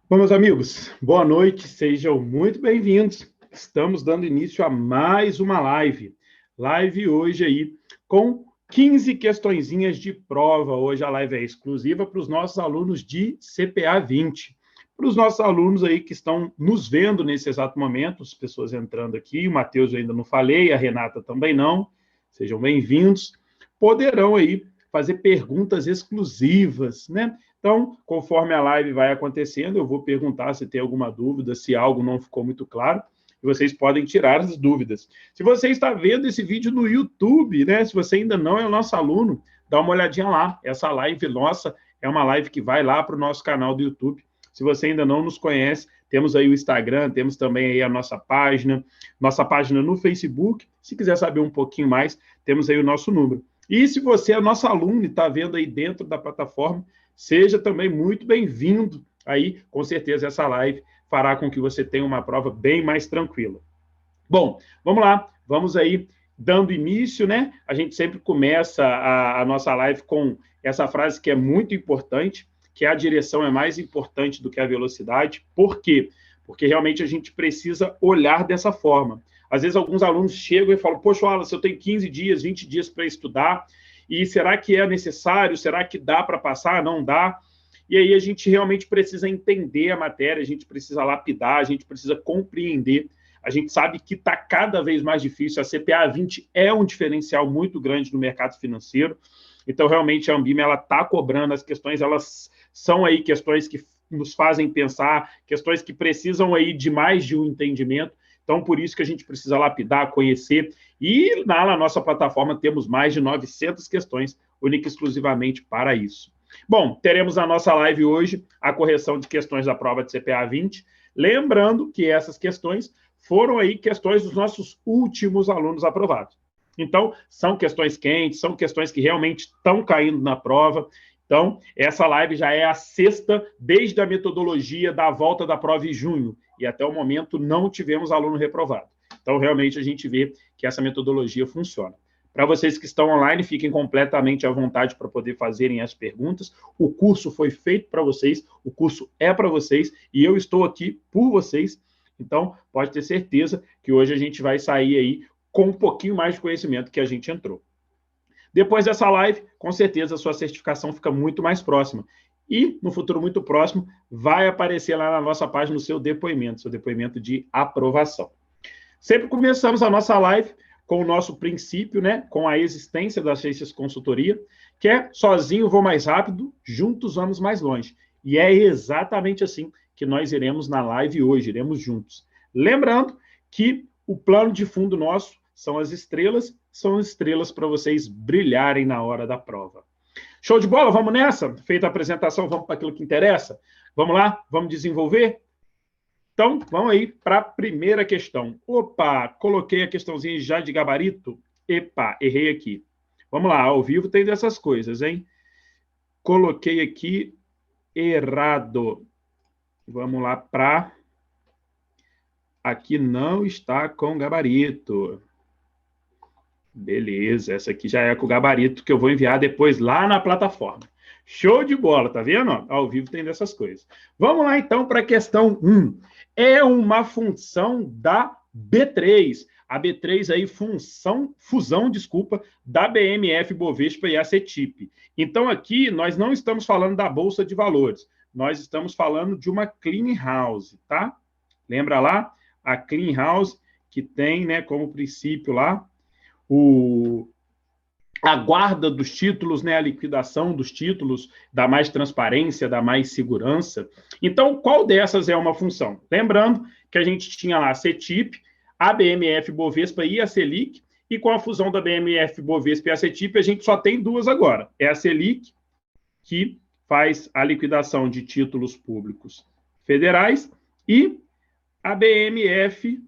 Bom, meus amigos, boa noite, sejam muito bem-vindos. Estamos dando início a mais uma live. Live hoje aí com 15 questõezinhas de prova. Hoje a live é exclusiva para os nossos alunos de CPA 20. Para os nossos alunos aí que estão nos vendo nesse exato momento, as pessoas entrando aqui, o Matheus eu ainda não falei, a Renata também não. Sejam bem-vindos. Poderão aí fazer perguntas exclusivas, né? Então, conforme a live vai acontecendo, eu vou perguntar se tem alguma dúvida, se algo não ficou muito claro, e vocês podem tirar as dúvidas. Se você está vendo esse vídeo no YouTube, né? Se você ainda não é o nosso aluno, dá uma olhadinha lá. Essa live nossa é uma live que vai lá para o nosso canal do YouTube. Se você ainda não nos conhece, temos aí o Instagram, temos também aí a nossa página no Facebook. Se quiser saber um pouquinho mais, temos aí o nosso número. E se você é nosso aluno e está vendo aí dentro da plataforma, seja também muito bem-vindo aí, com certeza essa live fará com que você tenha uma prova bem mais tranquila. Bom, vamos lá, vamos aí dando início, né? A gente sempre começa a nossa live com essa frase que é muito importante, que a direção é mais importante do que a velocidade. Por quê? Porque realmente a gente precisa olhar dessa forma. Às vezes alguns alunos chegam e falam, poxa, Wallace, eu tenho 15 dias, 20 dias para estudar, e será que é necessário? Será que dá para passar? Não dá? E aí a gente realmente precisa entender a matéria, a gente precisa lapidar, a gente precisa compreender. A gente sabe que está cada vez mais difícil. A CPA 20 é um diferencial muito grande no mercado financeiro. Então, realmente, a Ambima está cobrando as questões, elas são aí questões que nos fazem pensar, questões que precisam aí de mais de um entendimento. Então, por isso que a gente precisa lapidar, conhecer. E na nossa plataforma temos mais de 900 questões, única e exclusivamente para isso. Bom, teremos na nossa live hoje a correção de questões da prova de CPA 20. Lembrando que essas questões foram aí questões dos nossos últimos alunos aprovados. Então, são questões quentes, são questões que realmente estão caindo na prova. Então, essa live já é a sexta desde a metodologia da volta da prova em junho. E até o momento não tivemos aluno reprovado. Então, realmente, a gente vê que essa metodologia funciona. Para vocês que estão online, fiquem completamente à vontade para poder fazerem as perguntas. O curso foi feito para vocês, o curso é para vocês, e eu estou aqui por vocês. Então, pode ter certeza que hoje a gente vai sair aí com um pouquinho mais de conhecimento que a gente entrou. Depois dessa live, com certeza a sua certificação fica muito mais próxima. E, no futuro muito próximo, vai aparecer lá na nossa página o seu depoimento de aprovação. Sempre começamos a nossa live com o nosso princípio, né, com a existência da Seixas Consultoria, que é sozinho vou mais rápido, juntos vamos mais longe. E é exatamente assim que nós iremos na live hoje, iremos juntos. Lembrando que o plano de fundo nosso são as estrelas para vocês brilharem na hora da prova. Show de bola? Vamos nessa? Feita a apresentação, vamos para aquilo que interessa? Vamos lá? Vamos desenvolver? Então, vamos aí para a primeira questão. Opa, coloquei a questãozinha já de gabarito. Epa, errei aqui. Vamos lá, ao vivo tem dessas coisas, hein? Coloquei aqui errado. Vamos lá para... Aqui não está com gabarito. Beleza, essa aqui já é com o gabarito que eu vou enviar depois lá na plataforma. Show de bola, tá vendo? Ao vivo tem dessas coisas. Vamos lá, então, para a questão 1. É uma função da B3. A B3 aí, fusão, da BMF Bovespa e a CETIP. Então, aqui, nós não estamos falando da Bolsa de Valores. Nós estamos falando de uma clean house, tá? Lembra lá? A clean house, que tem, né, como princípio lá, a guarda dos títulos, né, a liquidação dos títulos, dá mais transparência, dá mais segurança. Então, qual dessas é uma função? Lembrando que a gente tinha lá a CETIP, a BMF Bovespa e a Selic, e com a fusão da BMF Bovespa e a CETIP, a gente só tem duas agora. É a Selic, que faz a liquidação de títulos públicos federais, e a BMF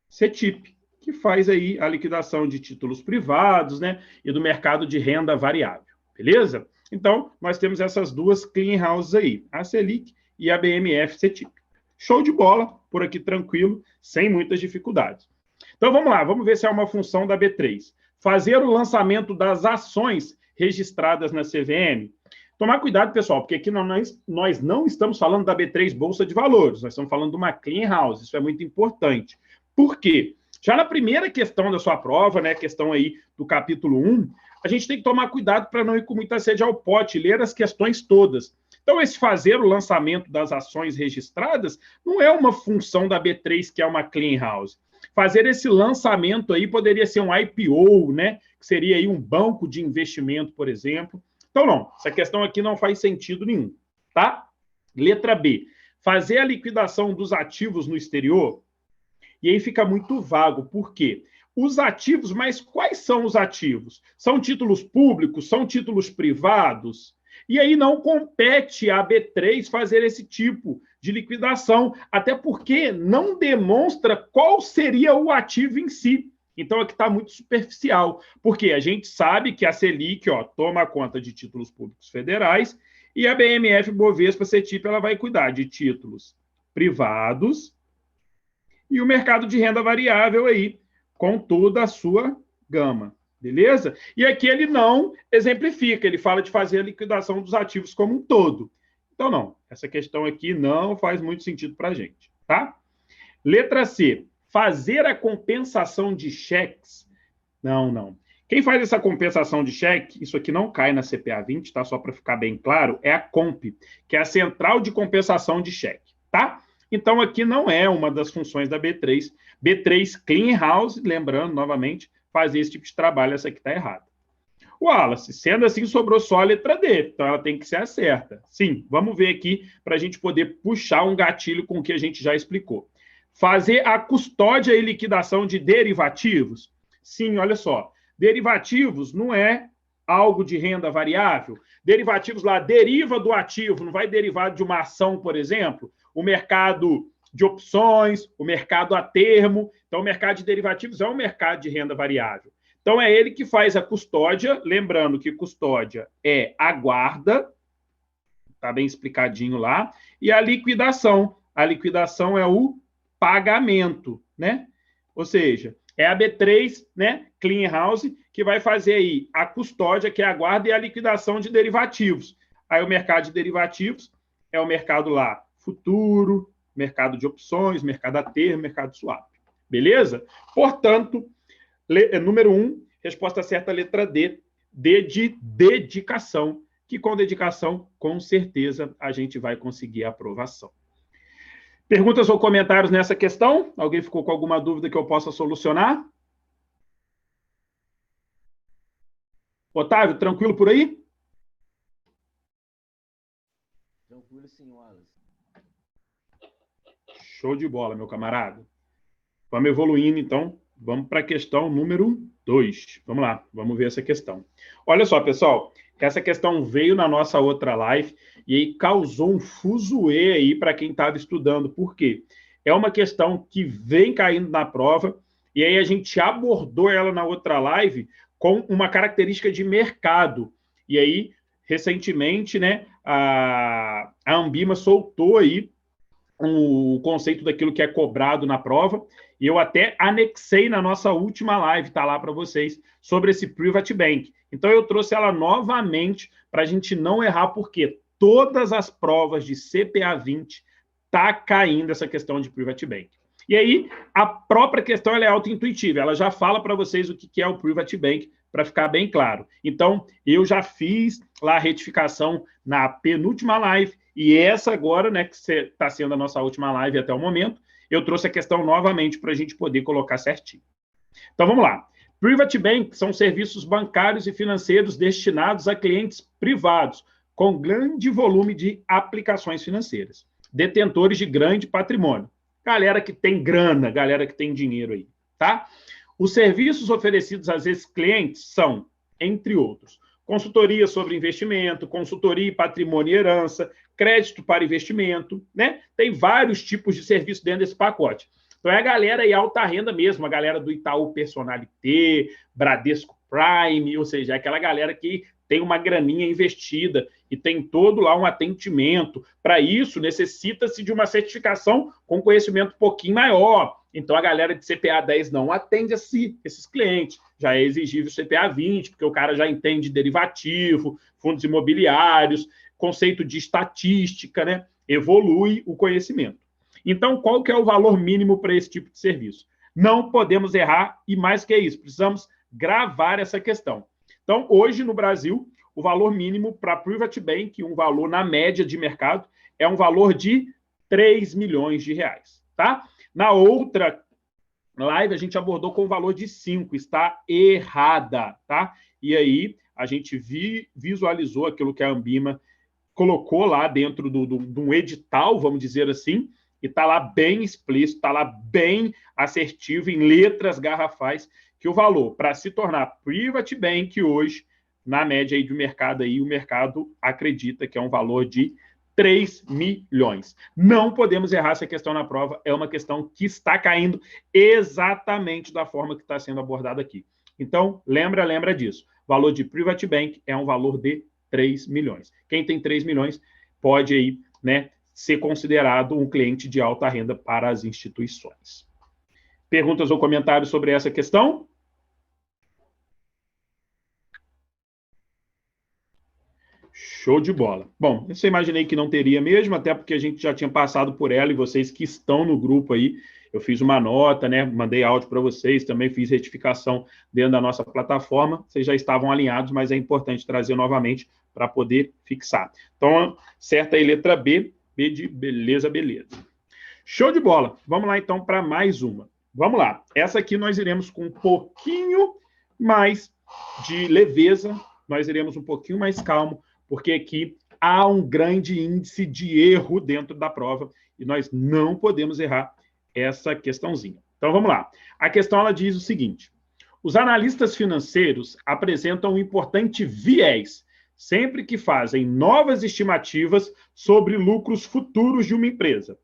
CETIP, que faz aí a liquidação de títulos privados, né, e do mercado de renda variável, beleza? Então, nós temos essas duas clean houses aí, a Selic e a BMF CETIP. Show de bola, por aqui tranquilo, sem muitas dificuldades. Então, vamos lá, vamos ver se é uma função da B3. Fazer o lançamento das ações registradas na CVM. Tomar cuidado, pessoal, porque aqui nós não estamos falando da B3 Bolsa de Valores, nós estamos falando de uma clean house, isso é muito importante. Por quê? Já na primeira questão da sua prova, né, questão aí do capítulo 1, a gente tem que tomar cuidado para não ir com muita sede ao pote, ler as questões todas. Então, esse fazer o lançamento das ações registradas não é uma função da B3, que é uma clean house. Fazer esse lançamento aí poderia ser um IPO, né, que seria aí um banco de investimento, por exemplo. Então, não, essa questão aqui não faz sentido nenhum, tá? Letra B, fazer a liquidação dos ativos no exterior, e aí fica muito vago, por quê? Os ativos, mas quais são os ativos? São títulos públicos? São títulos privados? E aí não compete à B3 fazer esse tipo de liquidação, até porque não demonstra qual seria o ativo em si. Então, aqui está muito superficial, porque a gente sabe que a Selic toma conta de títulos públicos federais e a BMF Bovespa CETIP ela vai cuidar de títulos privados e o mercado de renda variável aí, com toda a sua gama, beleza? E aqui ele não exemplifica, ele fala de fazer a liquidação dos ativos como um todo. Então, não, essa questão aqui não faz muito sentido para a gente, tá? Letra C, fazer a compensação de cheques. Não. Quem faz essa compensação de cheque, isso aqui não cai na CPA 20, tá? Só para ficar bem claro, é a COMP, que é a Central de Compensação de Cheque, tá? Então, aqui não é uma das funções da B3. B3 Clean House, lembrando, novamente, fazer esse tipo de trabalho, essa aqui está errada. Wallace, sendo assim, sobrou só a letra D, então ela tem que ser a certa. Sim, vamos ver aqui para a gente poder puxar um gatilho com o que a gente já explicou. Fazer a custódia e liquidação de derivativos? Sim, olha só. Derivativos não é algo de renda variável. Derivativos lá deriva do ativo, não vai derivar de uma ação, por exemplo. O mercado de opções, o mercado a termo. Então, o mercado de derivativos é um mercado de renda variável. Então, é ele que faz a custódia. Lembrando que custódia é a guarda, está bem explicadinho lá, e a liquidação. A liquidação é o pagamento, né? Ou seja, é a B3, né, Clean House, que vai fazer aí a custódia, que é a guarda, e a liquidação de derivativos. Aí o mercado de derivativos é o mercado lá futuro, mercado de opções, mercado a termo, mercado swap. Beleza? Portanto, número 1, resposta certa, letra D. D de dedicação, que com dedicação, com certeza, a gente vai conseguir a aprovação. Perguntas ou comentários nessa questão? Alguém ficou com alguma dúvida que eu possa solucionar? Otávio, tranquilo por aí? Tranquilo, sim, Wallace. Show de bola, meu camarada. Vamos evoluindo, então. Vamos para a questão número 2. Vamos lá, vamos ver essa questão. Olha só, pessoal, essa questão veio na nossa outra live e aí causou um fuzuê aí para quem estava estudando. Por quê? É uma questão que vem caindo na prova e aí a gente abordou ela na outra live com uma característica de mercado. E aí, recentemente, né, a Ambima soltou aí o conceito daquilo que é cobrado na prova, e eu até anexei na nossa última live, está lá para vocês, sobre esse Private Bank. Então, eu trouxe ela novamente para a gente não errar, porque todas as provas de CPA 20 está caindo essa questão de Private Bank. E aí, a própria questão ela é auto-intuitiva, ela já fala para vocês o que é o Private Bank, para ficar bem claro. Então, eu já fiz lá a retificação na penúltima live, e essa agora, né, que está sendo a nossa última live até o momento, eu trouxe a questão novamente para a gente poder colocar certinho. Então, vamos lá. Private Bank são serviços bancários e financeiros destinados a clientes privados, com grande volume de aplicações financeiras, detentores de grande patrimônio. Galera que tem grana, galera que tem dinheiro aí, tá? Os serviços oferecidos a esses clientes são, entre outros, consultoria sobre investimento, consultoria em patrimônio e herança, crédito para investimento, né? Tem vários tipos de serviço dentro desse pacote. Então, é a galera aí alta renda mesmo, a galera do Itaú Personalité, Bradesco Prime, ou seja, é aquela galera que tem uma graninha investida e tem todo lá um atendimento. Para isso, necessita-se de uma certificação com conhecimento um pouquinho maior. Então, a galera de CPA 10 não atende esses clientes. Já é exigível CPA 20, porque o cara já entende derivativo, fundos imobiliários, conceito de estatística, né? Evolui o conhecimento. Então, qual que é o valor mínimo para esse tipo de serviço? Não podemos errar e, mais que isso, precisamos gravar essa questão. Então, hoje no Brasil, o valor mínimo para Private Bank, um valor na média de mercado, é um valor de 3 milhões de reais, tá? Na outra live, a gente abordou com o valor de 5, está errada, tá? E aí, a gente visualizou aquilo que a Ambima colocou lá dentro de um edital, vamos dizer assim, e está lá bem explícito, está lá bem assertivo, em letras garrafais, que o valor para se tornar Private Bank hoje, na média aí do mercado, aí, o mercado acredita que é um valor de 3 milhões. Não podemos errar essa questão na prova, é uma questão que está caindo exatamente da forma que está sendo abordada aqui. Então, lembra disso. O valor de Private Bank é um valor de 3 milhões. Quem tem 3 milhões pode aí, né, ser considerado um cliente de alta renda para as instituições. Perguntas ou comentários sobre essa questão? Show de bola. Bom, eu imaginei que não teria mesmo, até porque a gente já tinha passado por ela e vocês que estão no grupo aí, eu fiz uma nota, né? Mandei áudio para vocês, também fiz retificação dentro da nossa plataforma. Vocês já estavam alinhados, mas é importante trazer novamente para poder fixar. Então, certa aí, letra B, B de beleza, beleza. Show de bola. Vamos lá, então, para mais uma. Vamos lá. Essa aqui nós iremos com um pouquinho mais de leveza, nós iremos um pouquinho mais calmo, porque aqui há um grande índice de erro dentro da prova e nós não podemos errar essa questãozinha. Então, vamos lá. A questão, ela diz o seguinte: os analistas financeiros apresentam um importante viés sempre que fazem novas estimativas sobre lucros futuros de uma empresa,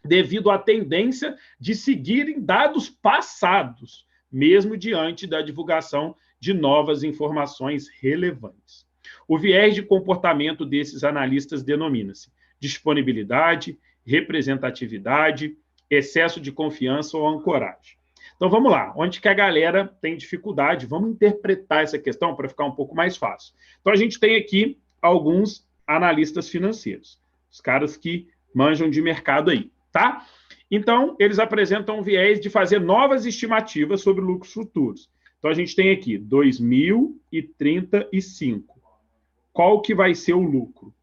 devido à tendência de seguirem dados passados, mesmo diante da divulgação de novas informações relevantes. O viés de comportamento desses analistas denomina-se disponibilidade, representatividade, excesso de confiança ou ancoragem. Então, vamos lá. Onde que a galera tem dificuldade? Vamos interpretar essa questão para ficar um pouco mais fácil. Então, a gente tem aqui alguns analistas financeiros, os caras que manjam de mercado aí, tá? Então, eles apresentam um viés de fazer novas estimativas sobre lucros futuros. Então, a gente tem aqui 2035. Qual que vai ser o lucro?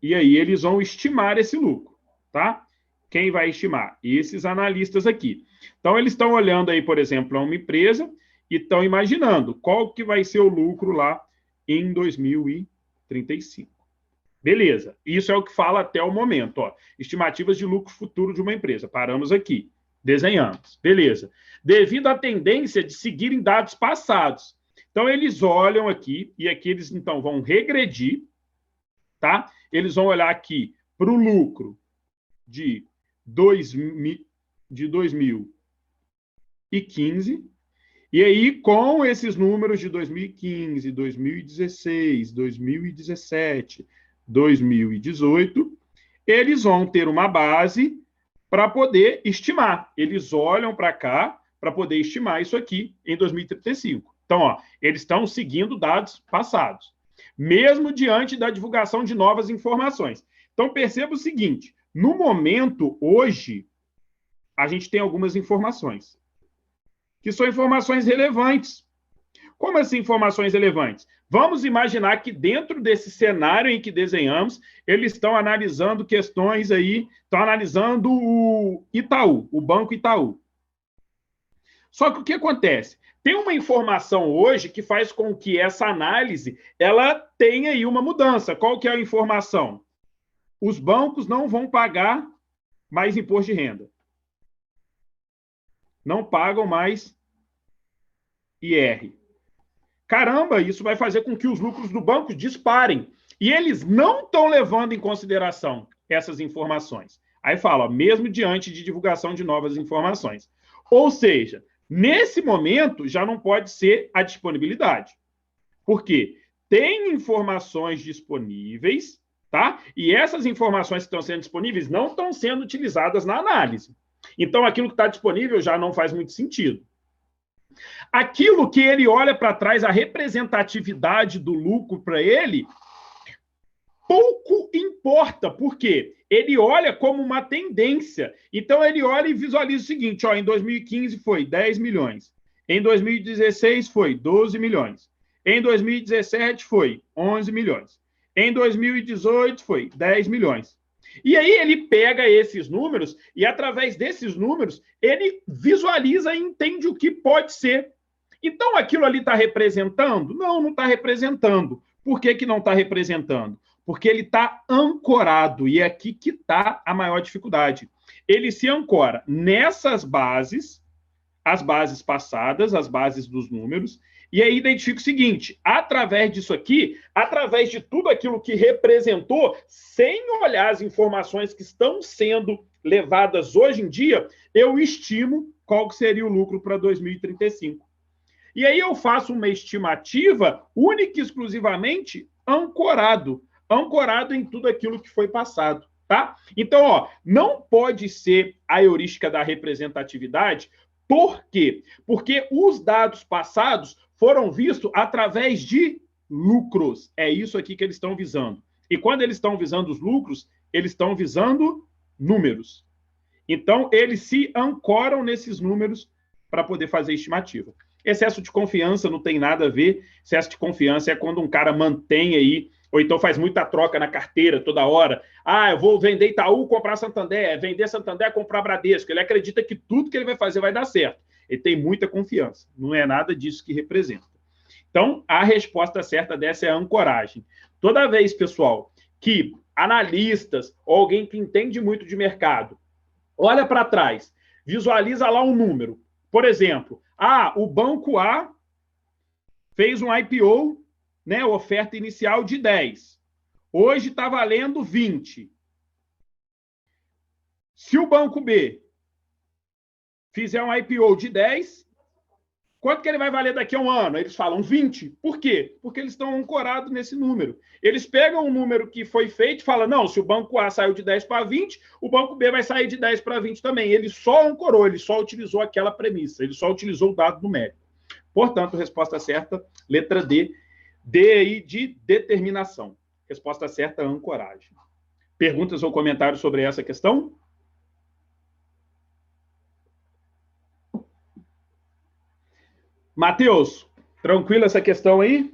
E aí, eles vão estimar esse lucro, tá? Quem vai estimar? Esses analistas aqui. Então, eles estão olhando aí, por exemplo, a uma empresa e estão imaginando qual que vai ser o lucro lá em 2035. Beleza. Isso é o que fala até o momento. Ó. Estimativas de lucro futuro de uma empresa. Paramos aqui. Desenhamos. Beleza. Devido à tendência de seguirem dados passados. Então, eles olham aqui e aqui eles, então, vão regredir, tá? Eles vão olhar aqui para o lucro de 2015, e aí, com esses números de 2015, 2016, 2017, 2018, eles vão ter uma base para poder estimar. Eles olham para cá para poder estimar isso aqui em 2035. Então, ó, eles estão seguindo dados passados, mesmo diante da divulgação de novas informações. Então, perceba o seguinte: no momento, hoje, a gente tem algumas informações, que são informações relevantes. Como assim informações relevantes? Vamos imaginar que dentro desse cenário em que desenhamos, eles estão analisando questões aí, estão analisando o Itaú, o Banco Itaú. Só que o que acontece? Tem uma informação hoje que faz com que essa análise ela tenha aí uma mudança. Qual que é a informação? Os bancos não vão pagar mais imposto de renda. Não pagam mais IR. Caramba, isso vai fazer com que os lucros do banco disparem. E eles não estão levando em consideração essas informações. Aí fala, ó, mesmo diante de divulgação de novas informações. Ou seja, nesse momento já não pode ser a disponibilidade. Por quê? tem informações disponíveis, tá? E essas informações que estão sendo disponíveis não estão sendo utilizadas na análise. Então, aquilo que está disponível já não faz muito sentido. Aquilo que ele olha para trás, a representatividade do lucro para ele, pouco importa. Por quê? Ele olha como uma tendência. Então, ele olha e visualiza o seguinte, ó, em 2015 foi 10 milhões. Em 2016 foi 12 milhões. Em 2017 foi 11 milhões. Em 2018 foi 10 milhões. E aí ele pega esses números e, através desses números, ele visualiza e entende o que pode ser. Então, aquilo ali está representando? Não, não está representando. Por que que não está representando? Porque ele está ancorado, e é aqui que está a maior dificuldade. Ele se ancora nessas bases, as bases passadas, as bases dos números, e aí identifica o seguinte, através disso aqui, através de tudo aquilo que representou, sem olhar as informações que estão sendo levadas hoje em dia, eu estimo qual que seria o lucro para 2035. E aí eu faço uma estimativa única e exclusivamente ancorado em tudo aquilo que foi passado, tá? Então, ó, não pode ser a heurística da representatividade. Por quê? Porque os dados passados foram vistos através de lucros. É isso aqui que eles estão visando. E quando eles estão visando os lucros, eles estão visando números. Então, eles se ancoram nesses números para poder fazer estimativa. Excesso de confiança não tem nada a ver. Excesso de confiança é quando um cara mantém aí, ou então faz muita troca na carteira toda hora. Ah, eu vou vender Itaú, comprar Santander, vender Santander, comprar Bradesco. Ele acredita que tudo que ele vai fazer vai dar certo. Ele tem muita confiança. Não é nada disso que representa. Então, a resposta certa dessa é a ancoragem. Toda vez, pessoal, que analistas ou alguém que entende muito de mercado olha para trás, visualiza lá um número. Por exemplo, o banco A fez um IPO, né, oferta inicial de 10. Hoje está valendo 20. Se o banco B fizer um IPO de 10, quanto que ele vai valer daqui a um ano? Eles falam 20. Por quê? Porque eles estão ancorados nesse número. Eles pegam um número que foi feito e falam, não, se o banco A saiu de 10 para 20, o banco B vai sair de 10 para 20 também. Ele só ancorou, ele só utilizou aquela premissa, ele só utilizou o dado numérico. Portanto, resposta certa, letra D. D aí de determinação. Resposta certa, ancoragem. Perguntas ou comentários sobre essa questão? Matheus, tranquilo essa questão aí?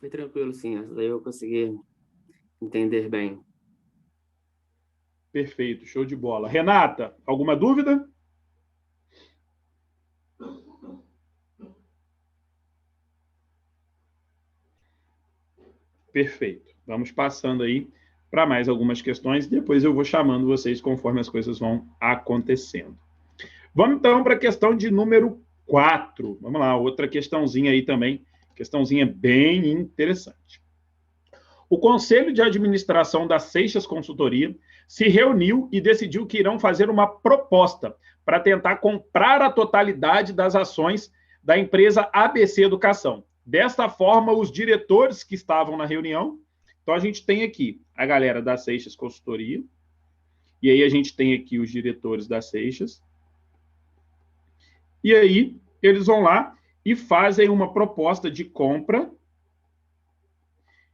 Foi tranquilo, sim. Essa daí eu consegui entender bem. Perfeito, show de bola. Renata, alguma dúvida? Perfeito. Vamos passando aí para mais algumas questões. Depois eu vou chamando vocês conforme as coisas vão acontecendo. Vamos, então, para a questão de número 4. Vamos lá, outra questãozinha aí também. Questãozinha bem interessante. O Conselho de Administração da Seixas Consultoria se reuniu e decidiu que irão fazer uma proposta para tentar comprar a totalidade das ações da empresa ABC Educação. Desta forma, os diretores que estavam na reunião, então a gente tem aqui a galera da Seixas Consultoria, e aí a gente tem aqui os diretores da Seixas, e aí eles vão lá e fazem uma proposta de compra,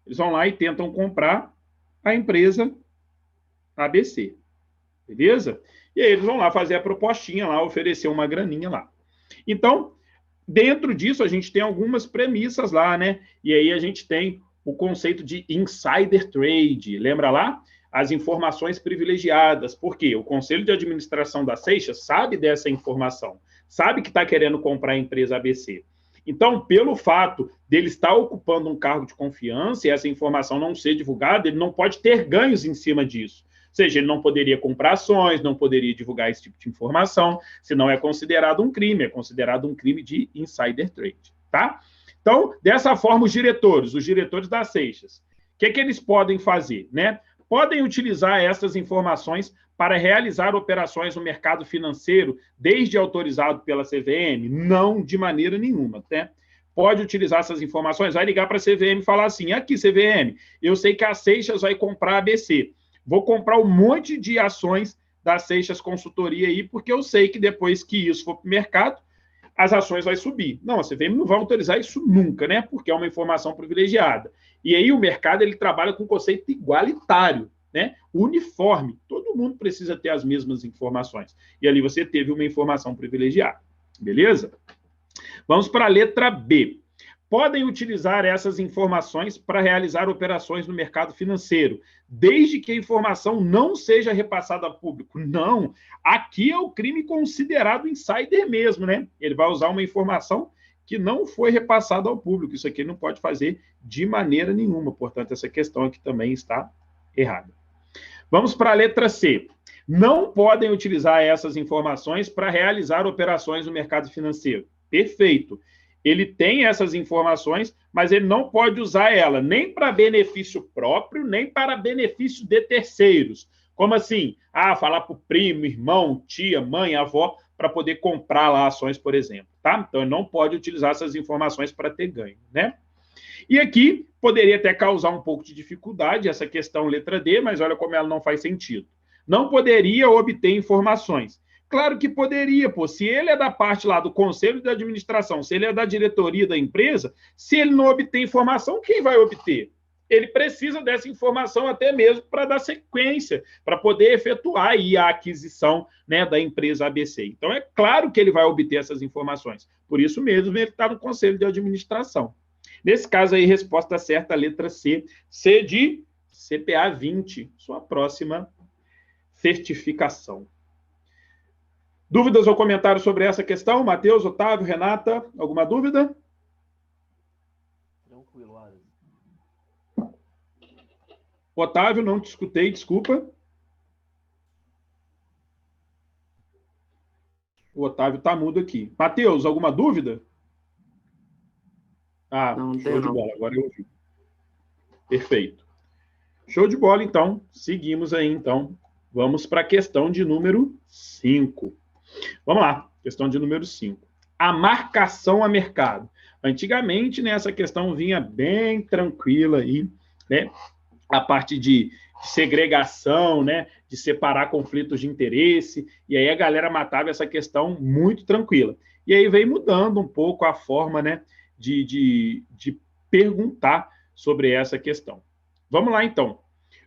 eles vão lá e tentam comprar a empresa ABC, beleza? E aí eles vão lá fazer a propostinha lá, oferecer uma graninha lá. Então, dentro disso, a gente tem algumas premissas lá, né? E aí a gente tem o conceito de insider trade. Lembra lá? As informações privilegiadas. Por quê? O Conselho de Administração da Seixas sabe dessa informação. Sabe que está querendo comprar a empresa ABC. Então, pelo fato dele estar ocupando um cargo de confiança e essa informação não ser divulgada, ele não pode ter ganhos em cima disso. Ou seja, ele não poderia comprar ações, não poderia divulgar esse tipo de informação, senão é considerado um crime, é considerado um crime de insider trade, tá? Então, dessa forma, os diretores das Seixas, o que eles podem fazer, né? Podem utilizar essas informações para realizar operações no mercado financeiro, desde autorizado pela CVM? Não, de maneira nenhuma, né? pode utilizar essas informações? Vai ligar para a CVM e falar assim, aqui, CVM, eu sei que a Seixas vai comprar a ABC. Vou comprar um monte de ações da Seixas Consultoria aí, porque eu sei que depois que isso for para o mercado, as ações vão subir. Não, a CVM não vai autorizar isso nunca, né? Porque é uma informação privilegiada. E aí o mercado ele trabalha com um conceito igualitário, né? Uniforme. Todo mundo precisa ter as mesmas informações. E ali você teve uma informação privilegiada. Beleza? Vamos para a letra B. Podem utilizar essas informações para realizar operações no mercado financeiro, desde que a informação não seja repassada ao público. Não, aqui é o crime considerado insider mesmo, né? Ele vai usar uma informação que não foi repassada ao público. Isso aqui ele não pode fazer de maneira nenhuma. Portanto, essa questão aqui também está errada. Vamos para a letra C. Não podem utilizar essas informações para realizar operações no mercado financeiro. Perfeito. Ele tem essas informações, mas ele não pode usar ela nem para benefício próprio, nem para benefício de terceiros. Como assim? Falar para o primo, irmão, tia, mãe, avó, para poder comprar lá ações, por exemplo. Tá? Então, ele não pode utilizar essas informações para ter ganho, né? E aqui poderia até causar um pouco de dificuldade essa questão letra D, mas olha como ela não faz sentido. Não poderia obter informações. Claro que poderia, pô. Se ele é da parte lá do conselho de administração, se ele é da diretoria da empresa, se ele não obter informação, quem vai obter? Ele precisa dessa informação até mesmo para dar sequência, para poder efetuar aí a aquisição, né, da empresa ABC. Então, é claro que ele vai obter essas informações. Por isso mesmo, ele está no conselho de administração. Nesse caso aí, resposta certa, letra C. C de CPA 20, sua próxima certificação. Dúvidas ou comentários sobre essa questão? Matheus, Otávio, Renata, alguma dúvida? Tranquilo, Alisson. Otávio, não te escutei, desculpa. O Otávio está mudo aqui. Matheus, alguma dúvida? Não, show de bola, agora eu ouvi. Perfeito. Show de bola, então. Seguimos aí, então. Vamos para a questão de número 5. Vamos lá, questão de número 5. A marcação a mercado. Antigamente, né, essa questão vinha bem tranquila aí, né? A parte de segregação, né, de separar conflitos de interesse, e aí a galera matava essa questão muito tranquila. E aí veio mudando um pouco a forma, né, de perguntar sobre essa questão. Vamos lá, então.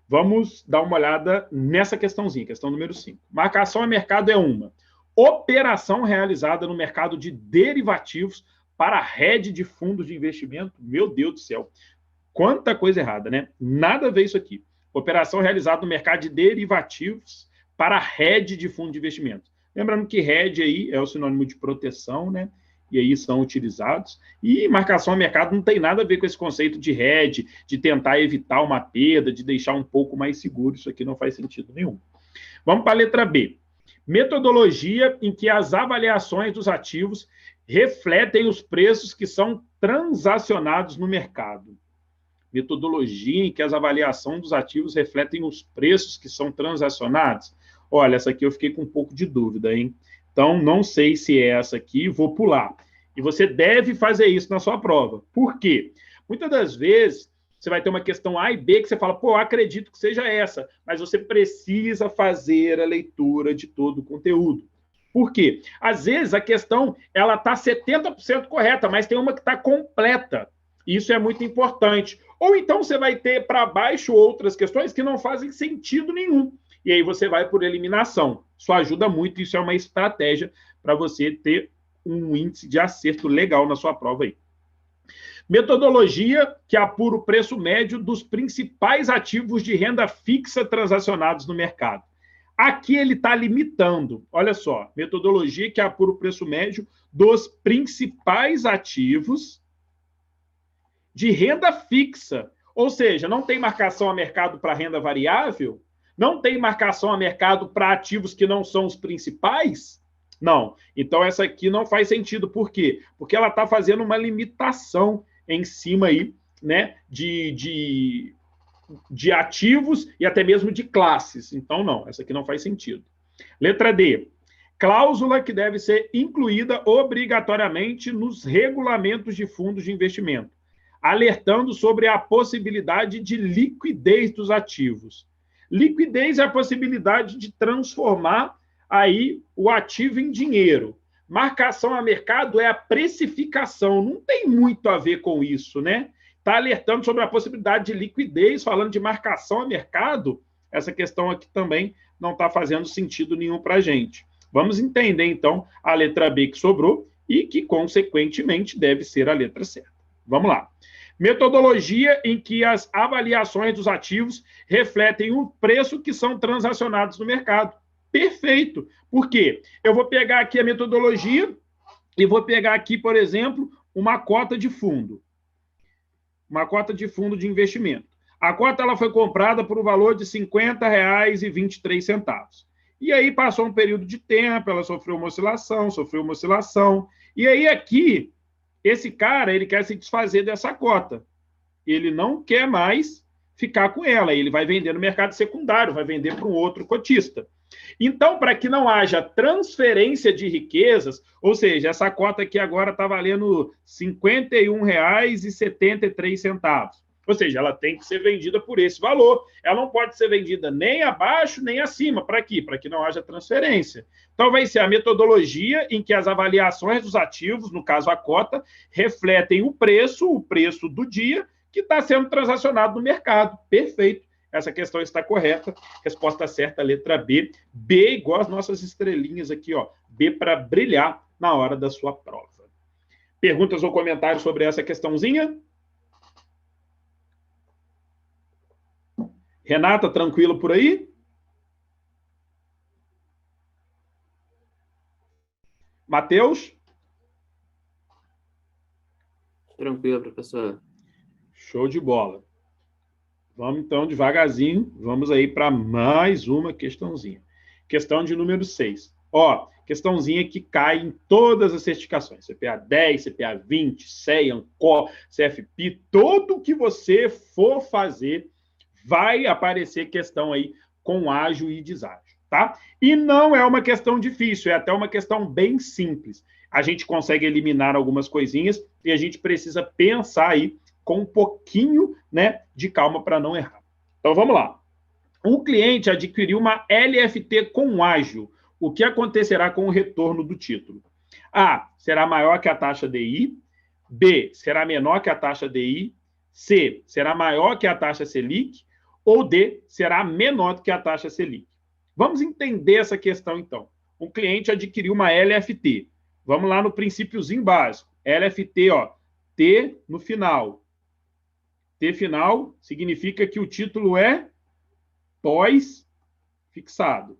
Vamos dar uma olhada nessa questãozinha, questão número 5. Marcação a mercado é uma operação realizada no mercado de derivativos para a rede de fundos de investimento. Meu Deus do céu, quanta coisa errada, né? Nada a ver isso aqui. Operação realizada no mercado de derivativos para a rede de fundo de investimento. Lembrando que rede aí é o sinônimo de proteção, né? E aí são utilizados. E marcação a mercado não tem nada a ver com esse conceito de hedge, de tentar evitar uma perda, de deixar um pouco mais seguro. Isso aqui não faz sentido nenhum. Vamos para a letra B. Metodologia em que as avaliações dos ativos refletem os preços que são transacionados no mercado. Metodologia em que as avaliações dos ativos refletem os preços que são transacionados. Olha, essa aqui eu fiquei com um pouco de dúvida, hein? Então, não sei se é essa aqui, vou pular. E você deve fazer isso na sua prova. Por quê? Muitas das vezes, você vai ter uma questão A e B que você fala, pô, acredito que seja essa, mas você precisa fazer a leitura de todo o conteúdo. Por quê? Às vezes, a questão ela está 70% correta, mas tem uma que está completa. Isso é muito importante. Ou então você vai ter para baixo outras questões que não fazem sentido nenhum. E aí você vai por eliminação. Isso ajuda muito, isso é uma estratégia para você ter um índice de acerto legal na sua prova aí. Metodologia que apura o preço médio dos principais ativos de renda fixa transacionados no mercado. Aqui ele está limitando. Olha só, metodologia que apura o preço médio dos principais ativos de renda fixa. Ou seja, não tem marcação a mercado para renda variável? Não tem marcação a mercado para ativos que não são os principais? Não. Então, essa aqui não faz sentido. Por quê? Porque ela está fazendo uma limitação em cima aí, né, de ativos e até mesmo de classes. Então, não. Essa aqui não faz sentido. Letra D. cláusula que deve ser incluída obrigatoriamente nos regulamentos de fundos de investimento, alertando sobre a possibilidade de liquidez dos ativos. Liquidez é a possibilidade de transformar aí o ativo em dinheiro. Marcação a mercado é a precificação, não tem muito a ver com isso, né? Está alertando sobre a possibilidade de liquidez, falando de marcação a mercado, essa questão aqui também não está fazendo sentido nenhum para a gente. Vamos entender, então, a letra B que sobrou e que, consequentemente, deve ser a letra certa. Vamos lá. Metodologia em que as avaliações dos ativos refletem o preço que são transacionados no mercado. Perfeito. Por quê? Eu vou pegar aqui a metodologia e vou pegar aqui, por exemplo, uma cota de fundo. Uma cota de fundo de investimento. A cota ela foi comprada por um valor de R$ 50,23. E aí passou um período de tempo, ela sofreu uma oscilação. E aí aqui, esse cara, ele quer se desfazer dessa cota. Ele não quer mais ficar com ela. Ele vai vender no mercado secundário, vai vender para um outro cotista. Então, para que não haja transferência de riquezas, ou seja, essa cota aqui agora está valendo R$ 51,73. Ou seja, ela tem que ser vendida por esse valor. Ela não pode ser vendida nem abaixo, nem acima. Para quê? Para que não haja transferência. Então, vai ser a metodologia em que as avaliações dos ativos, no caso a cota, refletem o preço do dia que está sendo transacionado no mercado. Perfeito. Essa questão está correta. Resposta certa, letra B. B igual as nossas estrelinhas aqui, ó. B para brilhar na hora da sua prova. Perguntas ou comentários sobre essa questãozinha? Renata, tranquilo por aí? Matheus? Tranquilo, professor. Show de bola. Vamos, então, devagarzinho, vamos aí para mais uma questãozinha. Questão de número 6. Ó, questãozinha que cai em todas as certificações. CPA 10, CPA 20, CEA, ANCOR, CFP, tudo que você for fazer, vai aparecer questão aí com ágio e deságio, tá? E não é uma questão difícil, é até uma questão bem simples. A gente consegue eliminar algumas coisinhas e a gente precisa pensar aí com um pouquinho, né, de calma para não errar. Então, vamos lá. Um cliente adquiriu uma LFT com ágio. O que acontecerá com o retorno do título? A, será maior que a taxa DI. B, será menor que a taxa DI. C, será maior que a taxa Selic. Ou D, será menor do que a taxa Selic. Vamos entender essa questão, então. Um cliente adquiriu uma LFT. Vamos lá no princípiozinho básico. LFT, ó, T no final. T final significa que o título é pós-fixado.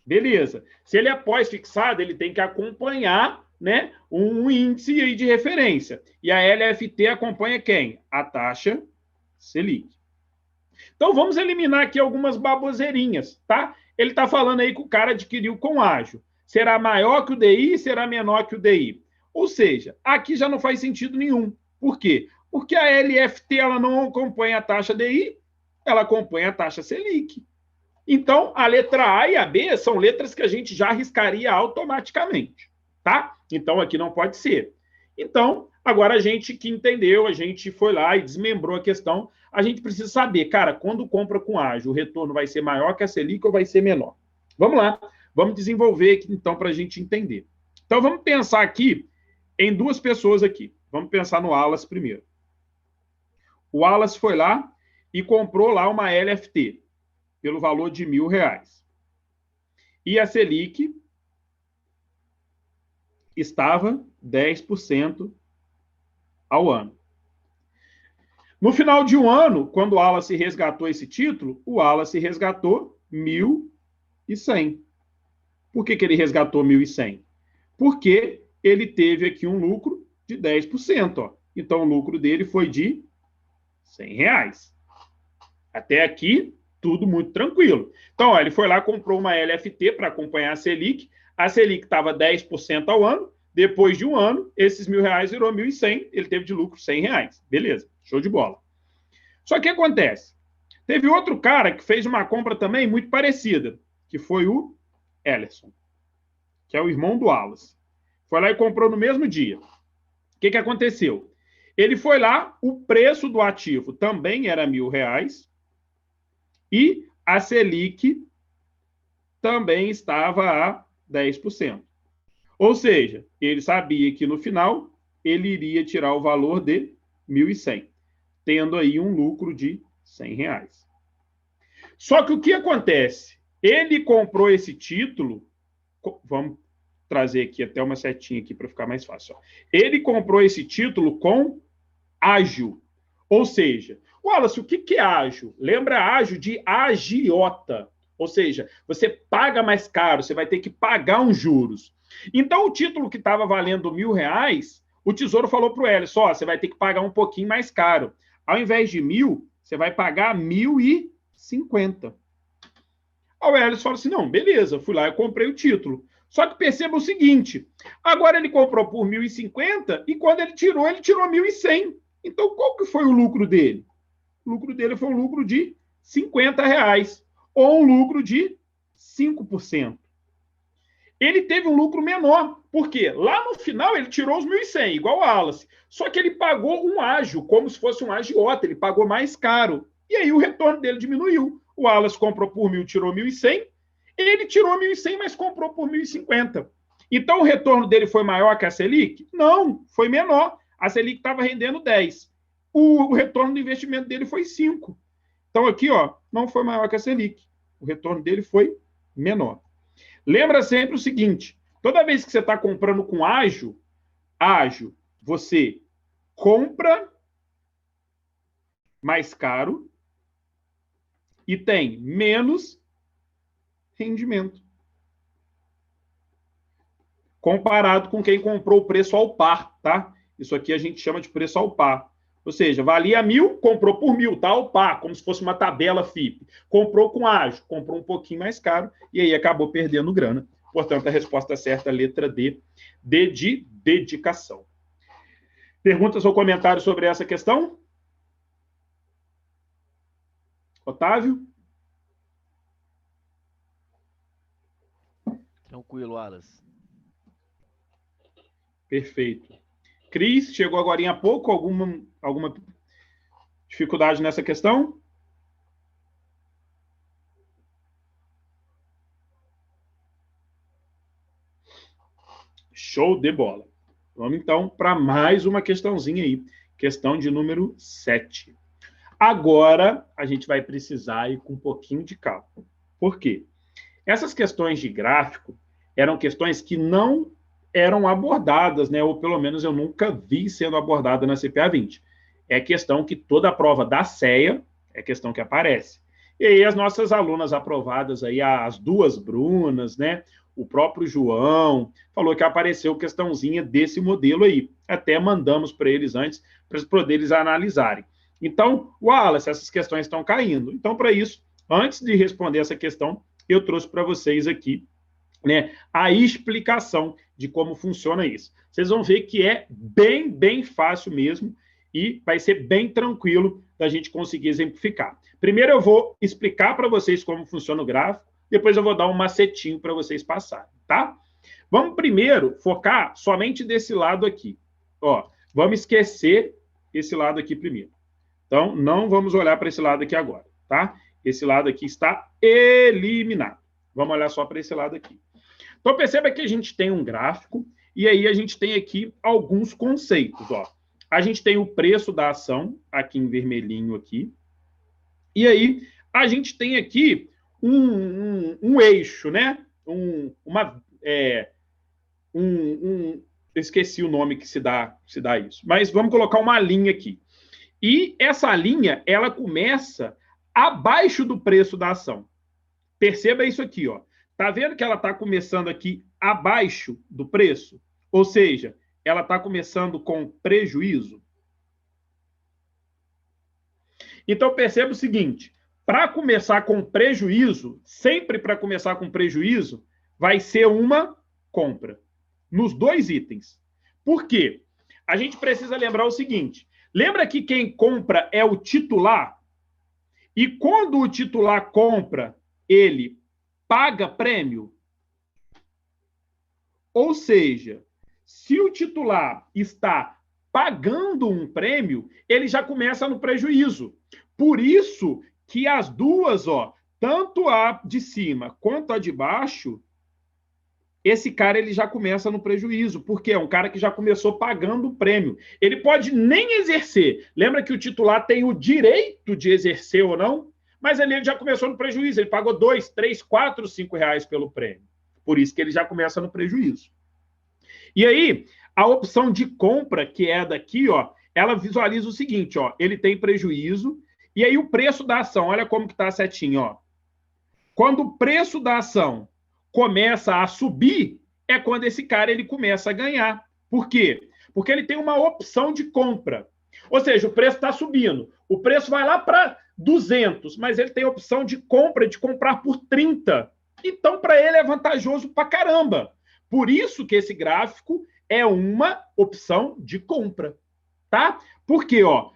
Beleza. Se ele é pós-fixado, ele tem que acompanhar, né, um índice aí de referência. E a LFT acompanha quem? A taxa Selic. Então, vamos eliminar aqui algumas baboseirinhas, tá? Ele está falando aí que o cara adquiriu com ágio. Será maior que o DI, será menor que o DI. Ou seja, aqui já não faz sentido nenhum. Por quê? Porque a LFT ela não acompanha a taxa DI, ela acompanha a taxa Selic. Então, a letra A e a B são letras que a gente já arriscaria automaticamente, tá? Então, aqui não pode ser. Então, agora a gente que entendeu, a gente foi lá e desmembrou a questão, a gente precisa saber, cara, quando compra com ágio, o retorno vai ser maior que a Selic ou vai ser menor? Vamos lá, vamos desenvolver aqui, então, para a gente entender. Então, vamos pensar aqui em duas pessoas aqui. Vamos pensar no Wallace primeiro. O Wallace foi lá e comprou lá uma LFT pelo valor de R$1.000. E a Selic estava 10% ao ano. No final de um ano, quando o Wallace resgatou esse título, o Wallace resgatou 1.100. Por que ele resgatou 1.100? Porque ele teve aqui um lucro de 10%. Ó. Então, o lucro dele foi de R$100. Até aqui, tudo muito tranquilo. Então, ó, ele foi lá, comprou uma LFT para acompanhar a Selic. A Selic estava 10% ao ano. Depois de um ano, esses R$1.000 virou 1.100. Ele teve de lucro R$100. Beleza, show de bola. Só que o que acontece? Teve outro cara que fez uma compra também muito parecida, que foi o Ellerson. que é o irmão do Wallace. Foi lá e comprou no mesmo dia. O que aconteceu? Ele foi lá, o preço do ativo também era R$1.000 e a Selic também estava a 10%. Ou seja, ele sabia que no final ele iria tirar o valor de 1.100, tendo aí um lucro de R$100. Só que o que acontece? Ele comprou esse título, vamos trazer aqui até uma setinha aqui para ficar mais fácil. Ele comprou esse título com ágio. Ou seja, Wallace, o que é ágio? Lembra ágio de agiota. Ou seja, você paga mais caro, você vai ter que pagar uns juros. Então, o título que estava valendo R$1.000, o Tesouro falou para o Hélio, só, você vai ter que pagar um pouquinho mais caro. Ao invés de 1.000, você vai pagar 1.050. Aí o Hélio falou assim, não, beleza, fui lá e comprei o título. Só que perceba o seguinte, agora ele comprou por 1.050 e quando ele tirou 1.100. Então, qual que foi o lucro dele? O lucro dele foi um lucro de R$50, ou um lucro de 5%. Ele teve um lucro menor, porque lá no final ele tirou os 1.100, igual o Wallace, só que ele pagou um ágio, como se fosse um agiota, ele pagou mais caro, e aí o retorno dele diminuiu. O Wallace comprou por 1.000, tirou 1.100, ele tirou 1.100, mas comprou por 1.050. Então o retorno dele foi maior que a Selic? Não, foi menor. A Selic estava rendendo 10. O retorno do investimento dele foi 5. Então aqui, ó, não foi maior que a Selic. O retorno dele foi menor. Lembra sempre o seguinte, toda vez que você está comprando com ágio, você compra mais caro e tem menos rendimento. Comparado com quem comprou o preço ao par, tá? Isso aqui a gente chama de preço ao par. Ou seja, valia 1.000, comprou por 1.000, tá? Ao par, como se fosse uma tabela FIP. Comprou com ágio, comprou um pouquinho mais caro e aí acabou perdendo grana. Portanto, a resposta certa é a letra D, D de dedicação. Perguntas ou comentários sobre essa questão? Otávio? Tranquilo, Wallace. Perfeito. Cris, chegou agora há pouco, alguma dificuldade nessa questão? Show de bola. Vamos então para mais uma questãozinha aí. Questão de número 7. Agora a gente vai precisar ir com um pouquinho de calma. Por quê? Essas questões de gráfico eram questões que não eram abordadas, né? Ou pelo menos eu nunca vi sendo abordada na CPA 20. É questão que toda a prova da CEA é questão que aparece. E aí as nossas alunas aprovadas aí, as duas Brunas, né? O próprio João falou que apareceu questãozinha desse modelo aí. Até mandamos para eles antes, para eles analisarem. Então, Wallace, essas questões estão caindo. Então, para isso, antes de responder essa questão, eu trouxe para vocês aqui, né, a explicação de como funciona isso. Vocês vão ver que é bem fácil mesmo e vai ser bem tranquilo da gente conseguir exemplificar. Primeiro eu vou explicar para vocês como funciona o gráfico, depois eu vou dar um macetinho para vocês passarem, tá? Vamos primeiro focar somente desse lado aqui. Ó, vamos esquecer esse lado aqui primeiro. Então, não vamos olhar para esse lado aqui agora, tá? Esse lado aqui está eliminado. Vamos olhar só para esse lado aqui. Então, perceba que a gente tem um gráfico e aí a gente tem aqui alguns conceitos. Ó. A gente tem o preço da ação, aqui em vermelhinho aqui. E aí a gente tem aqui um eixo, né? Esqueci o nome que se dá isso. Mas vamos colocar uma linha aqui. E essa linha, ela começa abaixo do preço da ação. Perceba isso aqui, ó. Tá vendo que ela está começando aqui abaixo do preço? Ou seja, ela está começando com prejuízo? Então, perceba o seguinte, para começar com prejuízo, sempre para começar com prejuízo, vai ser uma compra, nos dois itens. Por quê? A gente precisa lembrar o seguinte, lembra que quem compra é o titular? E quando o titular compra, ele paga prêmio? Ou seja, se o titular está pagando um prêmio, ele já começa no prejuízo. Por isso que as duas, ó, tanto a de cima quanto a de baixo, esse cara ele já começa no prejuízo, porque é um cara que já começou pagando o prêmio. Ele pode nem exercer. Lembra que o titular tem o direito de exercer ou não? Mas ele já começou no prejuízo. Ele pagou 2, 3, 4, 5 reais pelo prêmio. Por isso que ele já começa no prejuízo. E aí, a opção de compra, que é daqui, ó, ela visualiza o seguinte, ó, ele tem prejuízo, e aí o preço da ação, olha como que está a setinha, ó. Quando o preço da ação começa a subir, é quando esse cara ele começa a ganhar. Por quê? Porque ele tem uma opção de compra. Ou seja, o preço está subindo. O preço vai lá para 200, mas ele tem a opção de compra, de comprar por 30. Então, para ele é vantajoso para caramba. Por isso que esse gráfico é uma opção de compra, tá? Porque, ó,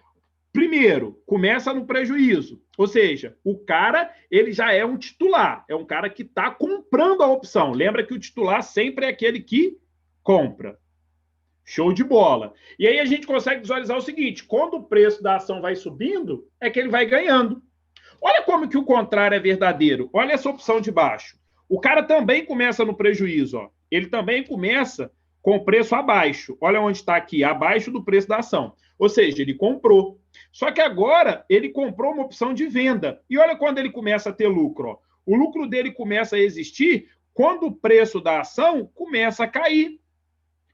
primeiro, começa no prejuízo. Ou seja, o cara, ele já é um titular. É um cara que está comprando a opção. Lembra que o titular sempre é aquele que compra. Show de bola. E aí a gente consegue visualizar o seguinte, quando o preço da ação vai subindo, é que ele vai ganhando. Olha como que o contrário é verdadeiro. Olha essa opção de baixo. O cara também começa no prejuízo, ó. Ele também começa com o preço abaixo. Olha onde está aqui, abaixo do preço da ação. Ou seja, ele comprou. Só que agora ele comprou uma opção de venda. E olha quando ele começa a ter lucro. Ó. O lucro dele começa a existir quando o preço da ação começa a cair.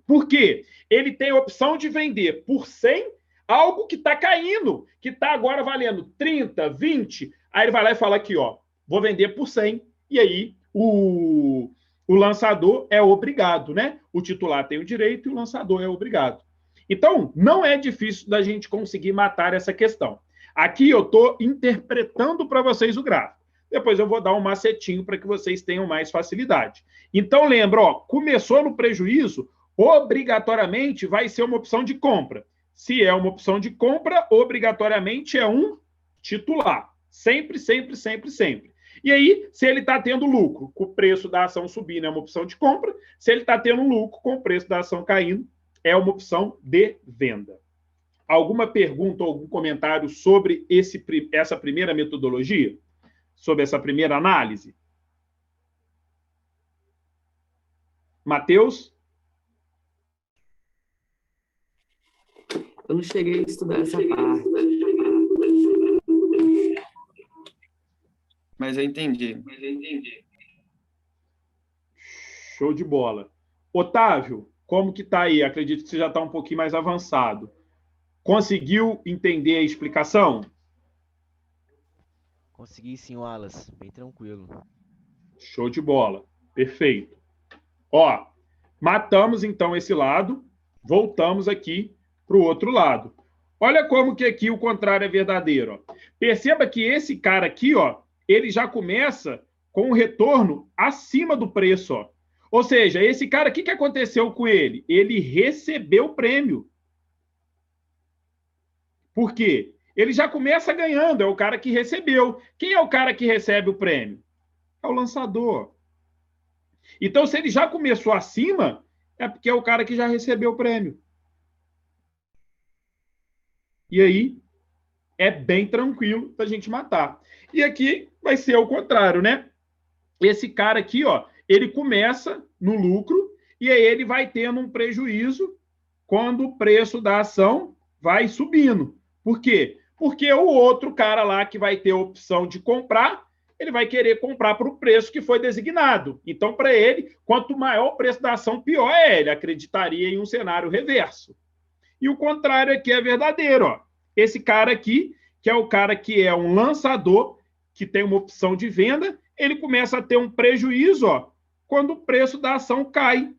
Por quê? Ele tem a opção de vender por 100 algo que está caindo, que está agora valendo 30, 20. Aí ele vai lá e fala aqui, ó, vou vender por 100. E aí o lançador é obrigado, né? O titular tem o direito e o lançador é obrigado. Então, não é difícil da gente conseguir matar essa questão. Aqui eu estou interpretando para vocês o gráfico. Depois eu vou dar um macetinho para que vocês tenham mais facilidade. Então, lembra, ó, começou no prejuízo, obrigatoriamente vai ser uma opção de compra. Se é uma opção de compra, obrigatoriamente é um titular. Sempre, sempre, sempre, sempre. E aí, se ele está tendo lucro com o preço da ação subindo, é uma opção de compra. Se ele está tendo lucro com o preço da ação caindo, é uma opção de venda. Alguma pergunta ou algum comentário sobre essa primeira metodologia? Sobre essa primeira análise? Matheus? Eu não cheguei a estudar essa parte. Mas eu entendi. Show de bola. Otávio, como que está aí? Acredito que você já está um pouquinho mais avançado. Conseguiu entender a explicação? Consegui sim, Wallace. Bem tranquilo. Show de bola. Perfeito. Ó, matamos então esse lado, voltamos aqui para o outro lado. Olha como que aqui o contrário é verdadeiro. Ó. Perceba que esse cara aqui, ó, ele já começa com um retorno acima do preço. Ó. Ou seja, esse cara, o que aconteceu com ele? Ele recebeu o prêmio. Por quê? Ele já começa ganhando, é o cara que recebeu. Quem é o cara que recebe o prêmio? É o lançador. Então, se ele já começou acima, é porque é o cara que já recebeu o prêmio. E aí, é bem tranquilo da gente matar. E aqui vai ser o contrário, né? Esse cara aqui, ó, ele começa no lucro e aí ele vai tendo um prejuízo quando o preço da ação vai subindo. Por quê? Porque o outro cara lá que vai ter a opção de comprar, ele vai querer comprar para o preço que foi designado. Então, para ele, quanto maior o preço da ação, pior é ele. Acreditaria em um cenário reverso. E o contrário aqui é verdadeiro. Ó. Esse cara aqui, que é o cara que é um lançador, que tem uma opção de venda, ele começa a ter um prejuízo ó, quando o preço da ação cai.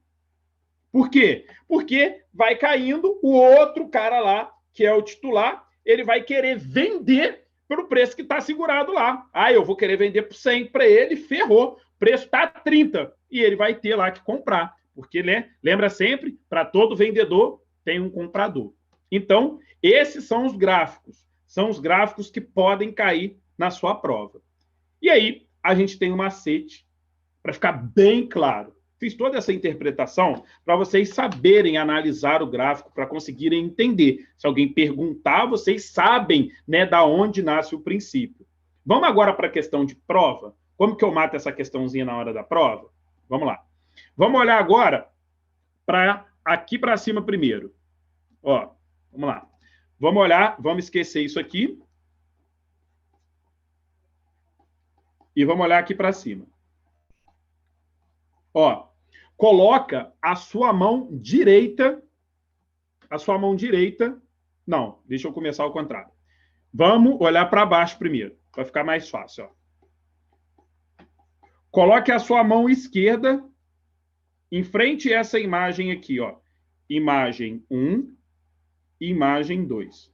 Por quê? Porque vai caindo o outro cara lá, que é o titular, ele vai querer vender pelo preço que está segurado lá. Ah, eu vou querer vender por 100 para ele, ferrou. O preço está 30 e ele vai ter lá que comprar. Porque, né, lembra sempre, para todo vendedor tem um comprador. Então, esses são os gráficos. São os gráficos que podem cair na sua prova. E aí, a gente tem um macete para ficar bem claro. Fiz toda essa interpretação para vocês saberem analisar o gráfico, para conseguirem entender. Se alguém perguntar, vocês sabem, né, da onde nasce o princípio. Vamos agora para a questão de prova? Como que eu mato essa questãozinha na hora da prova? Vamos lá. Vamos olhar agora para aqui para cima primeiro. Ó, vamos lá. Vamos olhar, vamos esquecer isso aqui. E vamos olhar aqui para cima. Ó, coloca a sua mão direita. Não, deixa eu começar ao contrário. Vamos olhar para baixo primeiro, para ficar mais fácil. Ó. Coloque a sua mão esquerda em frente a essa imagem aqui, ó. Imagem 1, imagem 2.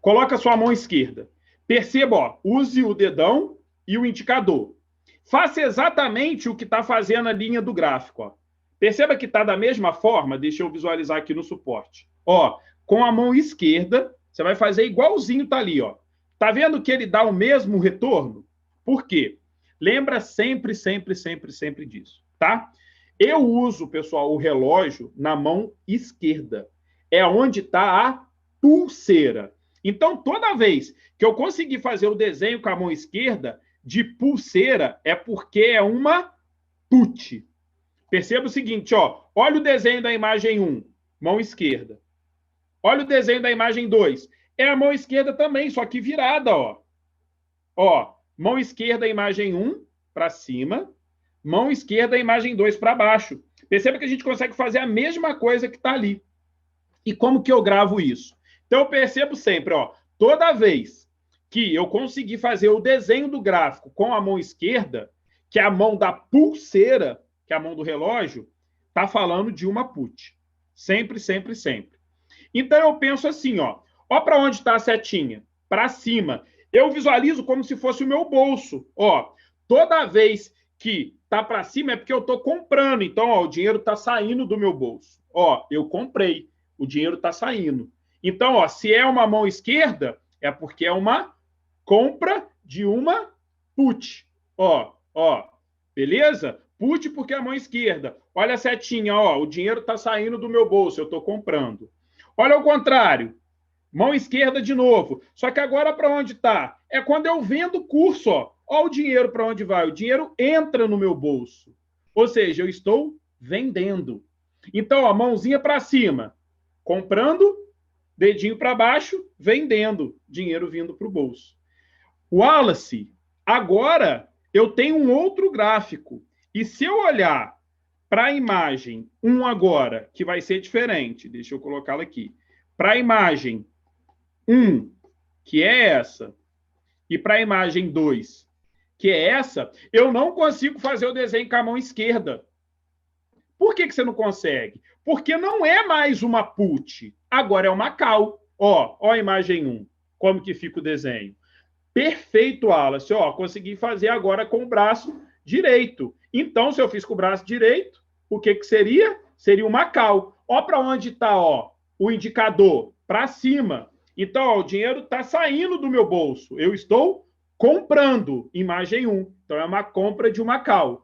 Coloca a sua mão esquerda. Perceba, ó, use o dedão e o indicador. Faça exatamente o que está fazendo a linha do gráfico. Ó. Perceba que está da mesma forma. Deixa eu visualizar aqui no suporte. Ó, com a mão esquerda, você vai fazer igualzinho está ali. Ó. Tá vendo que ele dá o mesmo retorno? Por quê? Lembra sempre disso, tá? Eu uso, pessoal, o relógio na mão esquerda. É onde está a pulseira. Então, toda vez que eu conseguir fazer o desenho com a mão esquerda, de pulseira, é porque é uma put. Perceba o seguinte, ó. Olha o desenho da imagem 1, mão esquerda. Olha o desenho da imagem 2. É a mão esquerda também, só que virada, ó. Ó, mão esquerda, imagem 1 para cima. Mão esquerda, imagem 2 para baixo. Perceba que a gente consegue fazer a mesma coisa que está ali. E como que eu gravo isso? Então, eu percebo sempre, ó. Toda vez que eu conseguir fazer o desenho do gráfico com a mão esquerda, que é a mão da pulseira, que é a mão do relógio, está falando de uma put. Sempre. Então, eu penso assim, ó. Ó para onde está a setinha? Para cima. Eu visualizo como se fosse o meu bolso. Ó, toda vez que está para cima é porque eu estou comprando. Então, ó, o dinheiro está saindo do meu bolso. Ó, eu comprei. O dinheiro está saindo. Então, ó, se é uma mão esquerda, é porque é uma compra de uma put. Ó, beleza? Put porque é a mão esquerda. Olha a setinha, ó, o dinheiro está saindo do meu bolso, eu estou comprando. Olha o contrário. Mão esquerda de novo. Só que agora para onde está? É quando eu vendo o curso, ó. Ó o dinheiro para onde vai. O dinheiro entra no meu bolso. Ou seja, eu estou vendendo. Então, ó, mãozinha para cima. Comprando, dedinho para baixo, vendendo. Dinheiro vindo para o bolso. Wallace, agora eu tenho um outro gráfico. E se eu olhar para a imagem 1 agora, que vai ser diferente, deixa eu colocá-la aqui. Para a imagem 1, que é essa, e para a imagem 2, que é essa, eu não consigo fazer o desenho com a mão esquerda. Por que você não consegue? Porque não é mais uma put, agora é uma call. Ó a imagem 1, como que fica o desenho. Perfeito, Wallace. Ó, consegui fazer agora com o braço direito. Então, se eu fiz com o braço direito, o que seria? Seria uma call. Ó para onde está, ó, o indicador? Para cima. Então, ó, o dinheiro está saindo do meu bolso. Eu estou comprando. Imagem 1. Então, é uma compra de uma call.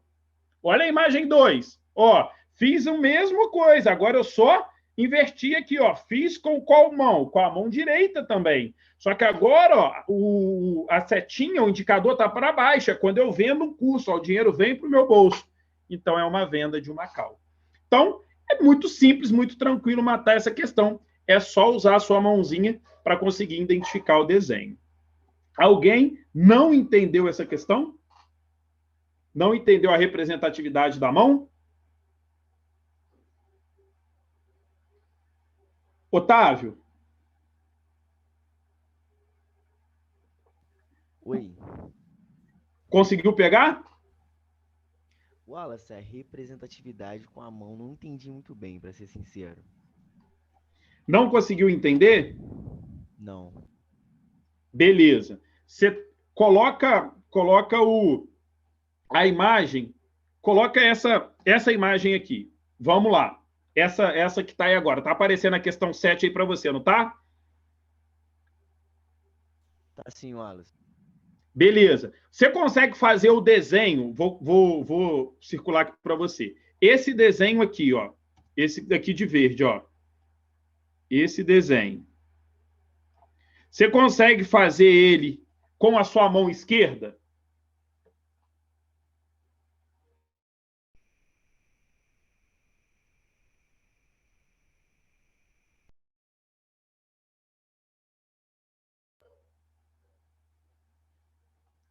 Olha a imagem 2. Ó, fiz a mesma coisa. Agora eu só inverti aqui, ó. Fiz com qual mão? Com a mão direita também. Só que agora, ó, a setinha, o indicador está para baixo. É quando eu vendo um curso, ó, o dinheiro vem para o meu bolso. Então, é uma venda de uma call. Então, é muito simples, muito tranquilo matar essa questão. É só usar a sua mãozinha para conseguir identificar o desenho. Alguém não entendeu essa questão? Não entendeu a representatividade da mão? Otávio? Oi. Conseguiu pegar? Wallace, a representatividade com a mão não entendi muito bem, para ser sincero. Não conseguiu entender? Não. Beleza. Você coloca a imagem, coloca essa imagem aqui. Vamos lá. Essa que está aí agora. Está aparecendo a questão 7 aí para você, não tá? Tá sim, Wallace. Beleza. Você consegue fazer o desenho? Vou circular aqui para você. esse desenho aqui, ó. Esse daqui de verde, ó. Esse desenho. Você consegue fazer ele com a sua mão esquerda?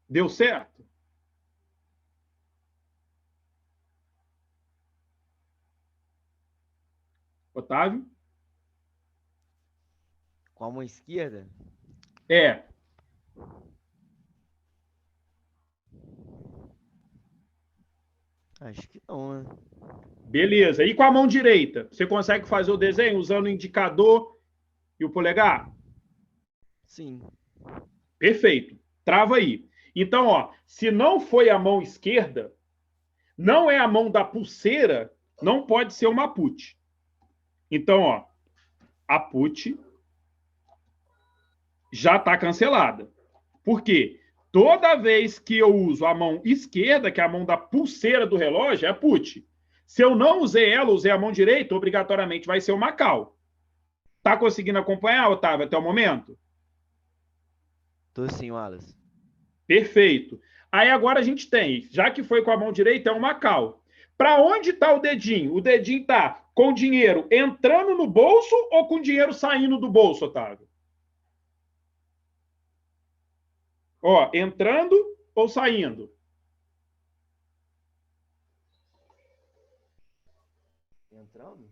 Deu certo? Otávio? Com a mão esquerda? É. Acho que não, né? Beleza. E com a mão direita? Você consegue fazer o desenho usando o indicador e o polegar? Sim. Perfeito. Trava aí. Então, ó, se não foi a mão esquerda, não é a mão da pulseira, não pode ser uma put. Então, ó, a put já está cancelada. Por quê? Toda vez que eu uso a mão esquerda, que é a mão da pulseira do relógio, é a put. Se eu não usei ela, usei a mão direita, obrigatoriamente vai ser uma call. Tá conseguindo acompanhar, Otávio, até o momento? Tô sim, Wallace. Perfeito. Aí agora a gente tem, já que foi com a mão direita, é uma cal. Para onde está o dedinho? O dedinho está com dinheiro entrando no bolso ou com dinheiro saindo do bolso, Otávio? Ó, entrando ou saindo? Entrando?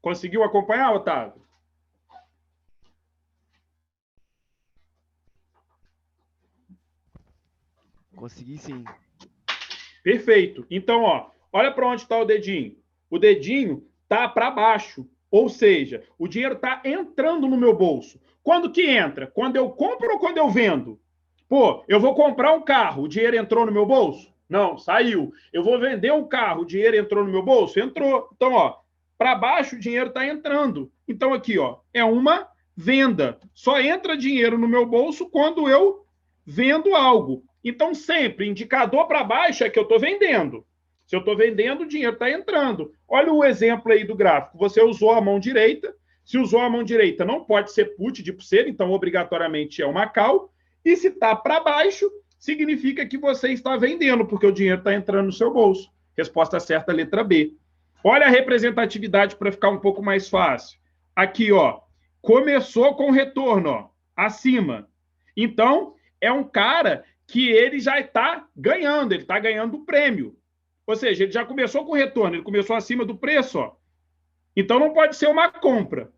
Conseguiu acompanhar, Otávio? Consegui sim. Perfeito. Então, ó, olha para onde está o dedinho. O dedinho está para baixo. Ou seja, o dinheiro está entrando no meu bolso. Quando que entra? Quando eu compro ou quando eu vendo? Pô, eu vou comprar um carro, o dinheiro entrou no meu bolso? Não, saiu. Eu vou vender um carro, o dinheiro entrou no meu bolso? Entrou. Então, ó, para baixo o dinheiro está entrando. Então, aqui, ó, é uma venda. Só entra dinheiro no meu bolso quando eu vendo algo. Então, sempre, indicador para baixo é que eu estou vendendo. Se eu estou vendendo, o dinheiro está entrando. Olha o exemplo aí do gráfico. Você usou a mão direita. Se usou a mão direita, não pode ser put de pulseira, então obrigatoriamente é uma call. E se está para baixo, significa que você está vendendo, porque o dinheiro está entrando no seu bolso. Resposta certa, letra B. Olha a representatividade para ficar um pouco mais fácil. Aqui, ó, começou com retorno, ó, acima. Então, é um cara que ele já está ganhando, ele está ganhando o prêmio. Ou seja, ele já começou com retorno, ele começou acima do preço, ó. Então não pode ser uma compra.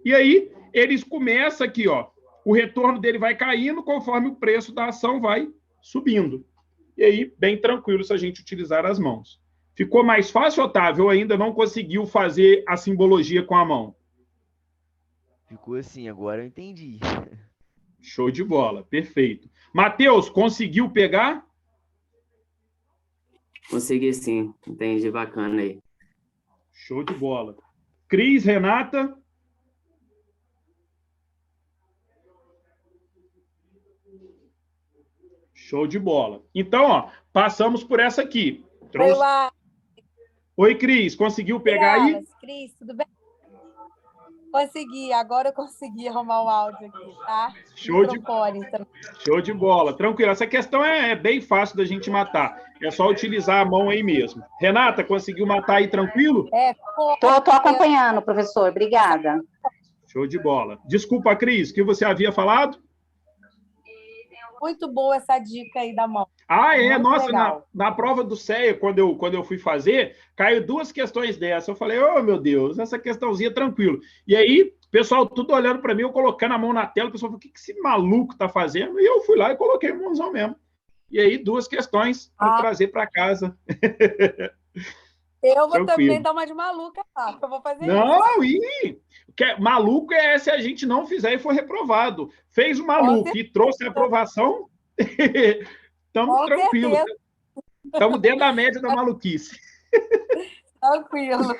E aí, eles começam aqui, ó. O retorno dele vai caindo conforme o preço da ação vai subindo. E aí, bem tranquilo se a gente utilizar as mãos. Ficou mais fácil, Otávio, ou ainda não conseguiu fazer a simbologia com a mão? Ficou assim, agora eu entendi. Show de bola, perfeito. Matheus, conseguiu pegar? Consegui sim, entendi, bacana aí. Show de bola. Cris, Renata? Show de bola. Então, ó, passamos por essa aqui. Trouxe... Oi, Cris, conseguiu pegar aí? Cris, tudo bem? Consegui, agora eu consegui arrumar o áudio aqui, tá? Show de bola. Tranquilo, essa questão é bem fácil da gente matar. É só utilizar a mão aí mesmo. Renata, conseguiu matar aí tranquilo? Tô acompanhando, professor. Obrigada. Show de bola. Desculpa, Cris, o que você havia falado? Muito boa essa dica aí da mão. Ah, é? Muito Nossa, legal. na prova do CEA, quando eu fui fazer, caiu duas questões dessa. Eu falei, oh, meu Deus, essa questãozinha é tranquilo. E aí, o pessoal tudo olhando para mim, eu colocando a mão na tela, o pessoal falou, o que esse maluco tá fazendo? E eu fui lá e coloquei o mãozão mesmo. E aí, duas questões para trazer para casa. Eu vou também dar uma de maluca, tá? Eu vou fazer isso. Não, maluco é se a gente não fizer e for reprovado. Fez o maluco e trouxe a aprovação, estamos tranquilos. Estamos dentro da média da maluquice. Tranquilo.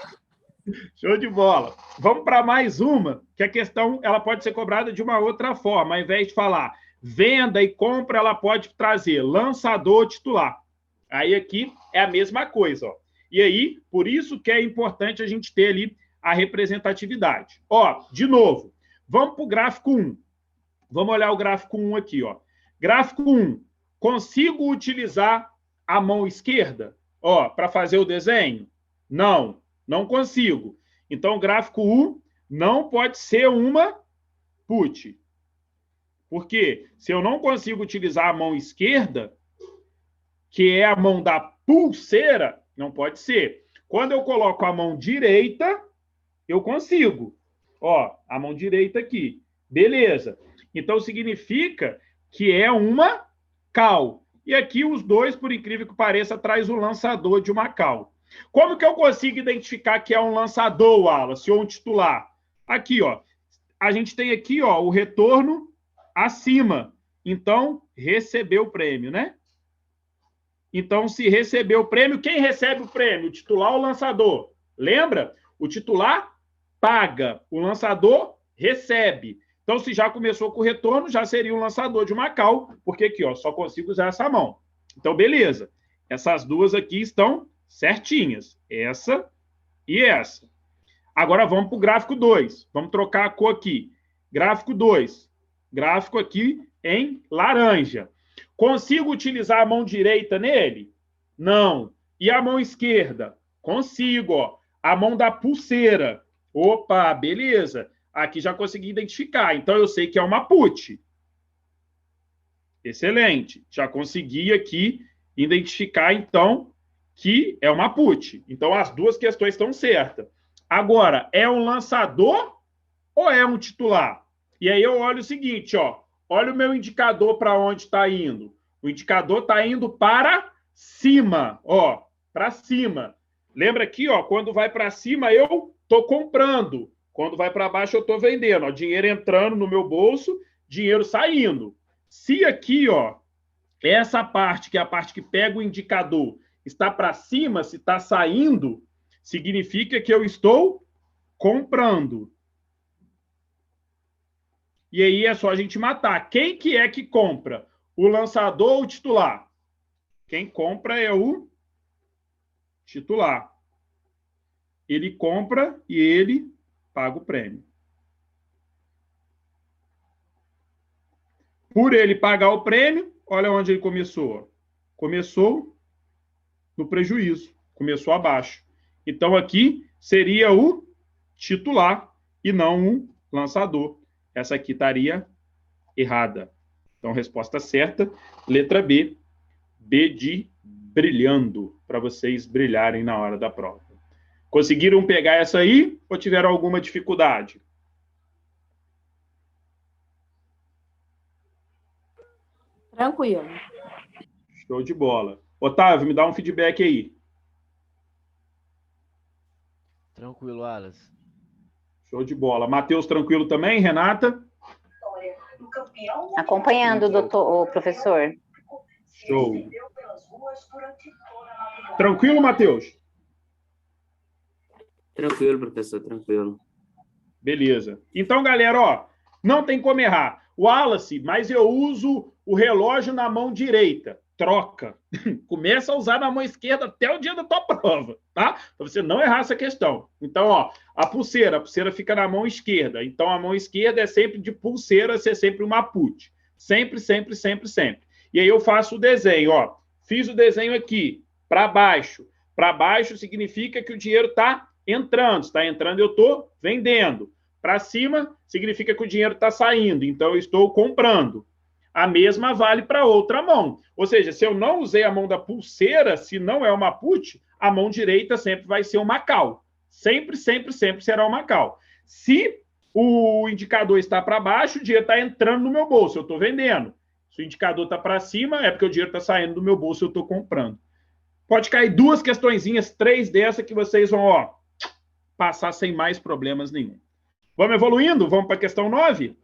Show de bola. Vamos para mais uma, que a questão ela pode ser cobrada de uma outra forma. Ao invés de falar venda e compra, ela pode trazer lançador titular. Aí aqui é a mesma coisa, ó. E aí, por isso que é importante a gente ter ali a representatividade. Ó, de novo, vamos para o gráfico 1. Vamos olhar o gráfico 1 aqui, ó. Gráfico 1. Consigo utilizar a mão esquerda, ó, para fazer o desenho? Não, não consigo. Então, o gráfico 1 não pode ser uma put. Porque se eu não consigo utilizar a mão esquerda, que é a mão da pulseira, não pode ser. Quando eu coloco a mão direita, eu consigo. Ó, a mão direita aqui. Beleza. Então, significa que é uma cal. E aqui os dois, por incrível que pareça, traz o lançador de uma cal. Como que eu consigo identificar que é um lançador, Wallace, ou um titular? Aqui, ó. A gente tem aqui, ó, o retorno acima. Então, recebeu o prêmio, né? Então, se recebeu o prêmio, quem recebe o prêmio? O titular ou o lançador? Lembra? O titular paga, o lançador recebe. Então, se já começou com o retorno, já seria um lançador de uma cal, porque aqui, ó, só consigo usar essa mão. Então, beleza. Essas duas aqui estão certinhas. Essa e essa. Agora, vamos para o gráfico 2. Vamos trocar a cor aqui. Gráfico 2. Gráfico aqui em laranja. Consigo utilizar a mão direita nele? Não. E a mão esquerda? Consigo, ó. A mão da pulseira. Opa, beleza. Aqui já consegui identificar. Então, eu sei que é uma put. Excelente. Já consegui aqui identificar, então, que é uma put. Então, as duas questões estão certas. Agora, é um lançador ou é um titular? E aí eu olho o seguinte, ó. Olha o meu indicador para onde está indo. O indicador está indo para cima, ó. Para cima. Lembra aqui, ó, quando vai para cima, eu estou comprando. Quando vai para baixo, eu estou vendendo. Ó, dinheiro entrando no meu bolso, dinheiro saindo. Se aqui, ó, essa parte, que é a parte que pega o indicador, está para cima, se está saindo, significa que eu estou comprando. E aí é só a gente matar. Quem que é que compra? O lançador ou o titular? Quem compra é o titular. Ele compra e ele paga o prêmio. Por ele pagar o prêmio, olha onde ele começou. Começou no prejuízo. Começou abaixo. Então, aqui seria o titular e não o lançador. Essa aqui estaria errada. Então, resposta certa, letra B. B de brilhando, para vocês brilharem na hora da prova. Conseguiram pegar essa aí ou tiveram alguma dificuldade? Tranquilo. Show de bola. Otávio, me dá um feedback aí. Tranquilo, Wallace. Show de bola. Matheus, tranquilo também? Renata? Acompanhando, doutor, o professor. Show. Tranquilo, Matheus? Tranquilo, professor, tranquilo. Beleza. Então, galera, ó, não tem como errar. Wallace, mas eu uso o relógio na mão direita. Troca. Começa a usar na mão esquerda até o dia da tua prova, tá? Para você não errar essa questão. Então, ó, a pulseira fica na mão esquerda. Então, a mão esquerda é sempre de pulseira, ser sempre uma put. Sempre, sempre, sempre, sempre. E aí eu faço o desenho, ó. Fiz o desenho aqui, para baixo. Para baixo significa que o dinheiro está entrando. Está entrando, eu estou vendendo. Para cima significa que o dinheiro está saindo. Então, eu estou comprando. A mesma vale para outra mão. Ou seja, se eu não usei a mão da pulseira, se não é uma put, a mão direita sempre vai ser uma cal. Sempre, sempre, sempre será uma cal. Se o indicador está para baixo, o dinheiro está entrando no meu bolso, eu estou vendendo. Se o indicador está para cima, é porque o dinheiro está saindo do meu bolso, eu estou comprando. Pode cair 2 questõezinhas, 3 dessa que vocês vão, ó, passar sem mais problemas nenhum. Vamos evoluindo? Vamos para a questão 9?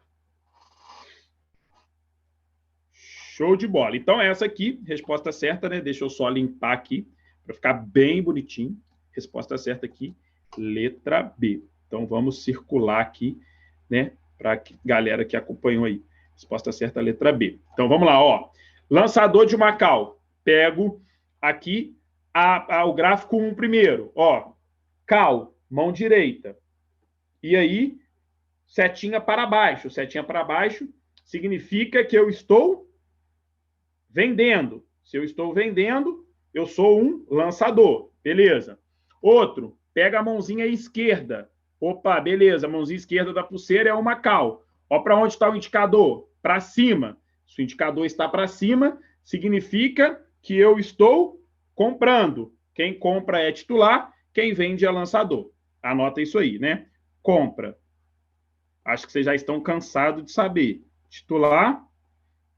Show de bola. Então, essa aqui, resposta certa, né? Deixa eu só limpar aqui, para ficar bem bonitinho. Resposta certa aqui, letra B. Então, vamos circular aqui, né? Para a galera que acompanhou aí. Resposta certa, a letra B. Então, vamos lá, ó. Lançador de Macau. Pego aqui o gráfico 1 primeiro. Ó, cal, mão direita. E aí, setinha para baixo. Setinha para baixo significa que eu estou vendendo. Se eu estou vendendo, eu sou um lançador. Beleza. Outro, pega a mãozinha esquerda. Opa, beleza. A mãozinha esquerda da pulseira é uma cal. Ó, para onde está o indicador? Para cima. Se o indicador está para cima, significa que eu estou comprando. Quem compra é titular, quem vende é lançador. Anota isso aí, né? Compra. Acho que vocês já estão cansados de saber. Titular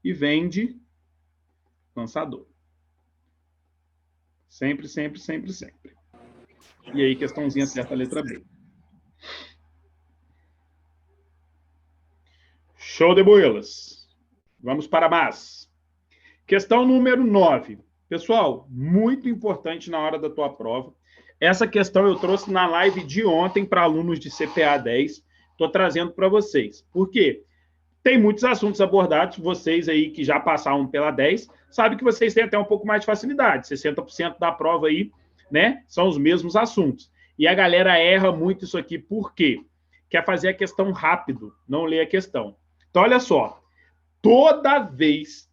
e vende lançador. Sempre, sempre, sempre, sempre. E aí, questãozinha certa, letra B. Show de bolas. Vamos para mais. Questão número 9. Pessoal, muito importante na hora da tua prova. Essa questão eu trouxe na live de ontem para alunos de CPA 10. Estou trazendo para vocês. Por quê? Tem muitos assuntos abordados. Vocês aí que já passaram pela 10, sabem que vocês têm até um pouco mais de facilidade. 60% da prova aí, né, são os mesmos assuntos. E a galera erra muito isso aqui. Por quê? Quer fazer a questão rápido, não lê a questão. Então, olha só. Toda vez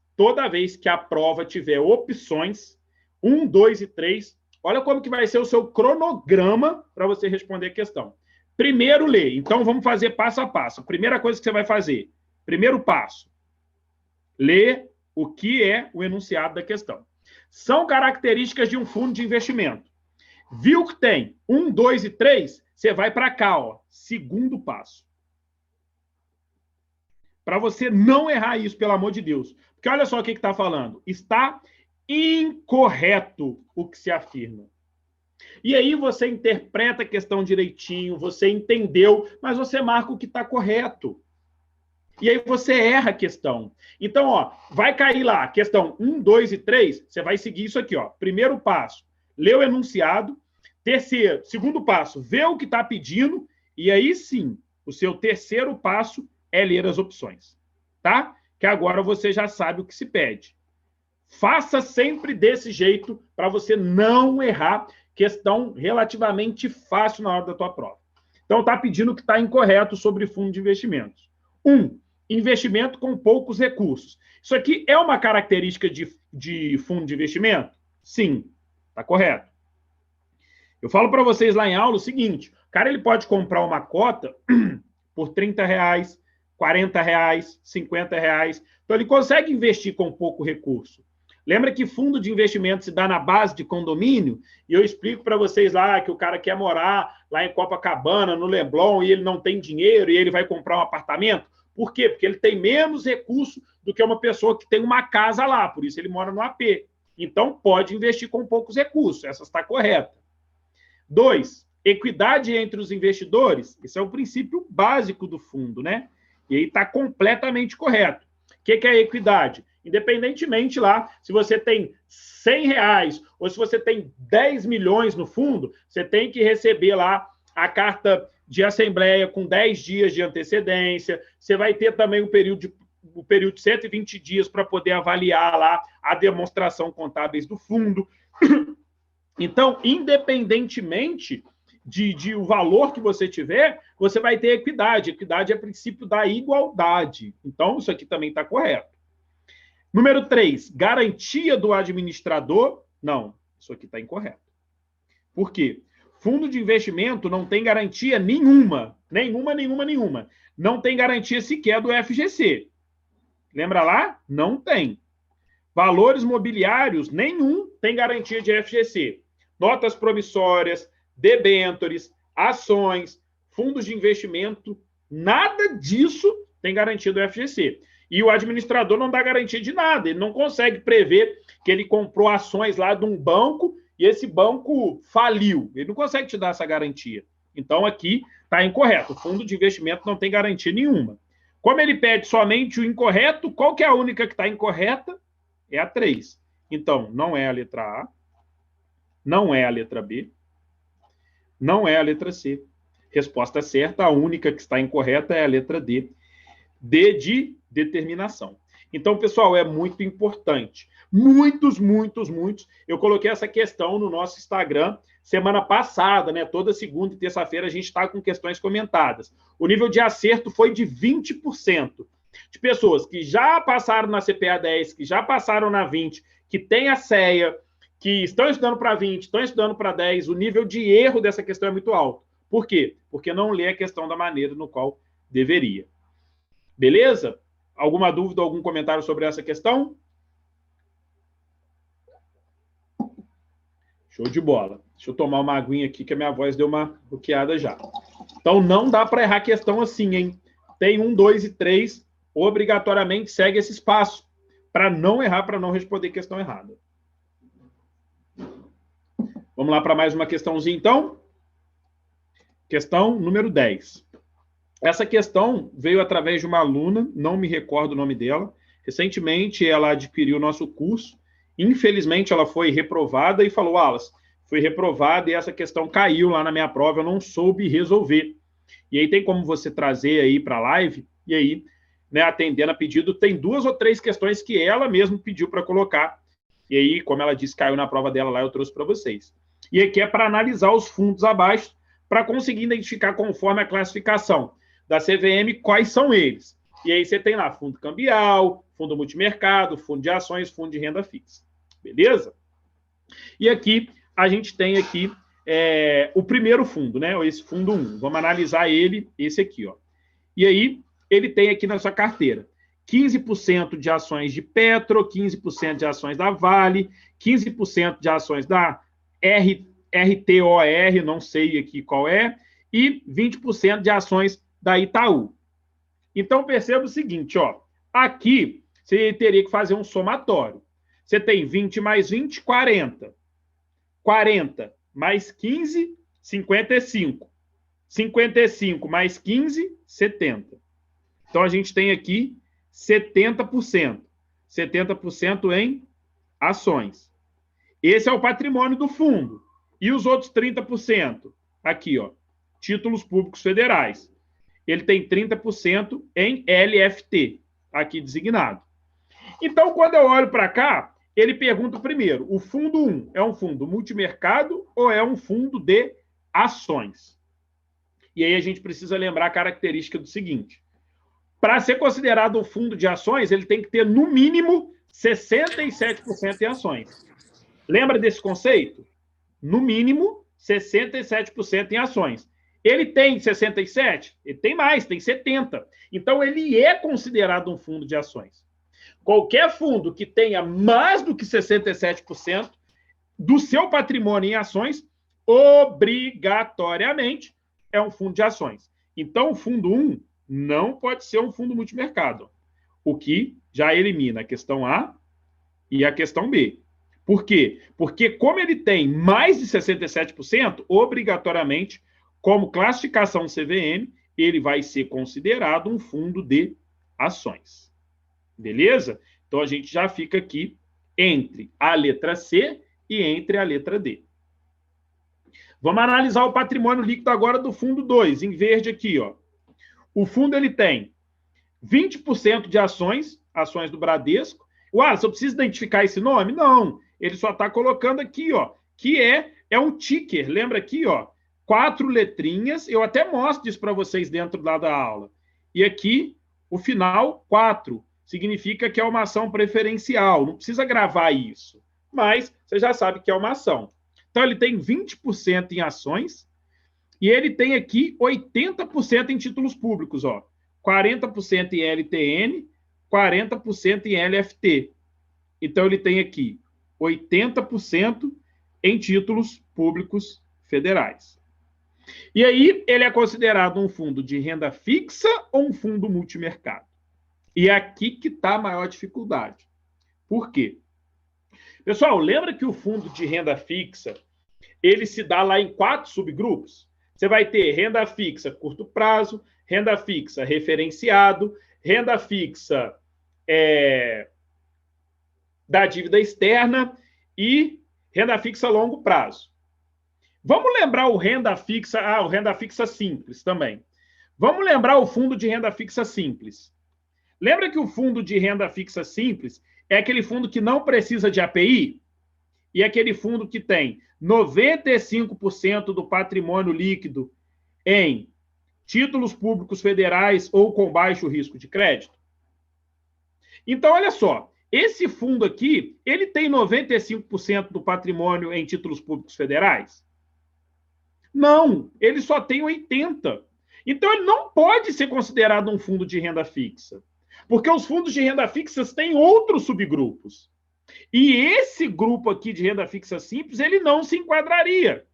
que a prova tiver opções, 1, 2 e 3, olha como que vai ser o seu cronograma para você responder a questão. Primeiro, lê. Então, vamos fazer passo a passo. Primeira coisa que você vai fazer. Primeiro passo. Lê o que é o enunciado da questão. São características de um fundo de investimento. Viu que tem 1, 2 e 3? Você vai para cá, ó. Segundo passo. Para você não errar isso, pelo amor de Deus. Porque olha só o que está falando. Está incorreto o que se afirma. E aí você interpreta a questão direitinho, você entendeu, mas você marca o que está correto. E aí você erra a questão. Então, ó, vai cair lá, questão 1, 2 e 3, você vai seguir isso aqui, ó. Primeiro passo, lê o enunciado. Terceiro, segundo passo, vê o que está pedindo. E aí sim, o seu terceiro passo é ler as opções, tá? Que agora você já sabe o que se pede. Faça sempre desse jeito para você não errar. Questão relativamente fácil na hora da tua prova. Então, está pedindo que está incorreto sobre fundo de investimentos. 1. Investimento com poucos recursos. Isso aqui é uma característica de fundo de investimento? Sim, está correto. Eu falo para vocês lá em aula o seguinte, o cara ele pode comprar uma cota por R$30, R$40, R$50. Então, ele consegue investir com pouco recurso. Lembra que fundo de investimento se dá na base de condomínio? E eu explico para vocês lá que o cara quer morar lá em Copacabana, no Leblon, e ele não tem dinheiro, e ele vai comprar um apartamento. Por quê? Porque ele tem menos recurso do que uma pessoa que tem uma casa lá, por isso ele mora no AP. Então, pode investir com poucos recursos. Essa está correta. 2. Equidade entre os investidores. Esse é o princípio básico do fundo, né? E aí está completamente correto. O que é equidade? Independentemente lá, se você tem R$100 ou se você tem 10 milhões no fundo, você tem que receber lá a carta de assembleia com 10 dias de antecedência. Você vai ter também o período de 120 dias para poder avaliar lá a demonstração contábeis do fundo. Então, independentemente o valor que você tiver, você vai ter equidade. Equidade é princípio da igualdade. Então, isso aqui também está correto. Número 3, garantia do administrador. Não, isso aqui está incorreto. Por quê? Fundo de investimento não tem garantia nenhuma. Nenhuma. Não tem garantia sequer do FGC. Lembra lá? Não tem. Valores mobiliários, nenhum tem garantia de FGC. Notas promissórias, debêntures, ações, fundos de investimento, nada disso tem garantia do FGC. E o administrador não dá garantia de nada. Ele não consegue prever que ele comprou ações lá de um banco e esse banco faliu. Ele não consegue te dar essa garantia. Então, aqui está incorreto. O fundo de investimento não tem garantia nenhuma. Como ele pede somente o incorreto, qual que é a única que está incorreta? É a 3. Então, não é a letra A, não é a letra B, não é a letra C. Resposta certa, a única que está incorreta é a letra D. D de determinação. Então, pessoal, é muito importante. Muitos. Eu coloquei essa questão no nosso Instagram semana passada, né? Toda segunda e terça-feira a gente está com questões comentadas. O nível de acerto foi de 20%. De pessoas que já passaram na CPA 10, que já passaram na 20, que têm a CEA, que estão estudando para 20, estão estudando para 10, o nível de erro dessa questão é muito alto. Por quê? Porque não lê a questão da maneira no qual deveria. Beleza? Alguma dúvida, algum comentário sobre essa questão? Show de bola. Deixa eu tomar uma aguinha aqui, que a minha voz deu uma bloqueada já. Então, não dá para errar a questão assim, hein? Tem 1, 2 e 3, obrigatoriamente segue esses passos, para não errar, para não responder questão errada. Vamos lá para mais uma questãozinha, então? Questão número 10. Essa questão veio através de uma aluna, não me recordo o nome dela. Recentemente, ela adquiriu o nosso curso. Infelizmente, ela foi reprovada e falou, Wallace, fui reprovada e essa questão caiu lá na minha prova, eu não soube resolver. E aí tem como você trazer aí para a live, e aí, né, atendendo a pedido, tem 2 ou 3 questões que ela mesma pediu para colocar. E aí, como ela disse, caiu na prova dela lá, eu trouxe para vocês. E aqui é para analisar os fundos abaixo, para conseguir identificar conforme a classificação da CVM quais são eles. E aí você tem lá fundo cambial, fundo multimercado, fundo de ações, fundo de renda fixa. Beleza? E aqui a gente tem aqui o primeiro fundo, né? Esse fundo 1. Vamos analisar ele, esse aqui, ó. E aí ele tem aqui na sua carteira 15% de ações de Petro, 15% de ações da Vale, 15% de ações da RTOR, não sei aqui qual é, e 20% de ações da Itaú. Então, perceba o seguinte, ó. Aqui, você teria que fazer um somatório. Você tem 20 mais 20, 40. 40 mais 15, 55. 55 mais 15, 70. Então, a gente tem aqui 70%. 70% em ações. Esse é o patrimônio do fundo. E os outros 30%? Aqui, ó. Títulos públicos federais. Ele tem 30% em LFT, aqui designado. Então, quando eu olho para cá, ele pergunta primeiro, o fundo 1 é um fundo multimercado ou é um fundo de ações? E aí a gente precisa lembrar a característica do seguinte. Para ser considerado um fundo de ações, ele tem que ter, no mínimo, 67% em ações. Lembra desse conceito? No mínimo, 67% em ações. Ele tem 67%? Ele tem mais, tem 70%. Então, ele é considerado um fundo de ações. Qualquer fundo que tenha mais do que 67% do seu patrimônio em ações, obrigatoriamente, é um fundo de ações. Então, o fundo 1 não pode ser um fundo multimercado, o que já elimina a questão A e a questão B. Por quê? Porque, como ele tem mais de 67%, obrigatoriamente, como classificação CVM, ele vai ser considerado um fundo de ações. Beleza? Então, a gente já fica aqui entre a letra C e entre a letra D. Vamos analisar o patrimônio líquido agora do fundo 2, em verde aqui, ó. O fundo ele tem 20% de ações, ações do Bradesco. Wallace, eu preciso identificar esse nome? Não, ele só está colocando aqui, ó, que é um ticker. Lembra aqui, ó, 4 letrinhas. Eu até mostro isso para vocês dentro lá da aula. E aqui, o final, 4. Significa que é uma ação preferencial. Não precisa gravar isso. Mas você já sabe que é uma ação. Então, ele tem 20% em ações e ele tem aqui 80% em títulos públicos, ó. 40% em LTN, 40% em LFT. Então, ele tem aqui 80% em títulos públicos federais. E aí, ele é considerado um fundo de renda fixa ou um fundo multimercado? E é aqui que está a maior dificuldade. Por quê? Pessoal, lembra que o fundo de renda fixa, ele se dá lá em 4 subgrupos? Você vai ter renda fixa curto prazo, renda fixa referenciado, renda fixa da dívida externa e renda fixa longo prazo. Vamos lembrar o renda fixa simples também. Vamos lembrar o fundo de renda fixa simples. Lembra que o fundo de renda fixa simples é aquele fundo que não precisa de API? E aquele fundo que tem 95% do patrimônio líquido em títulos públicos federais ou com baixo risco de crédito? Então, olha só, esse fundo aqui, ele tem 95% do patrimônio em títulos públicos federais? Não, ele só tem 80%. Então, ele não pode ser considerado um fundo de renda fixa, porque os fundos de renda fixa têm outros subgrupos. E esse grupo aqui de renda fixa simples, ele não se enquadraria.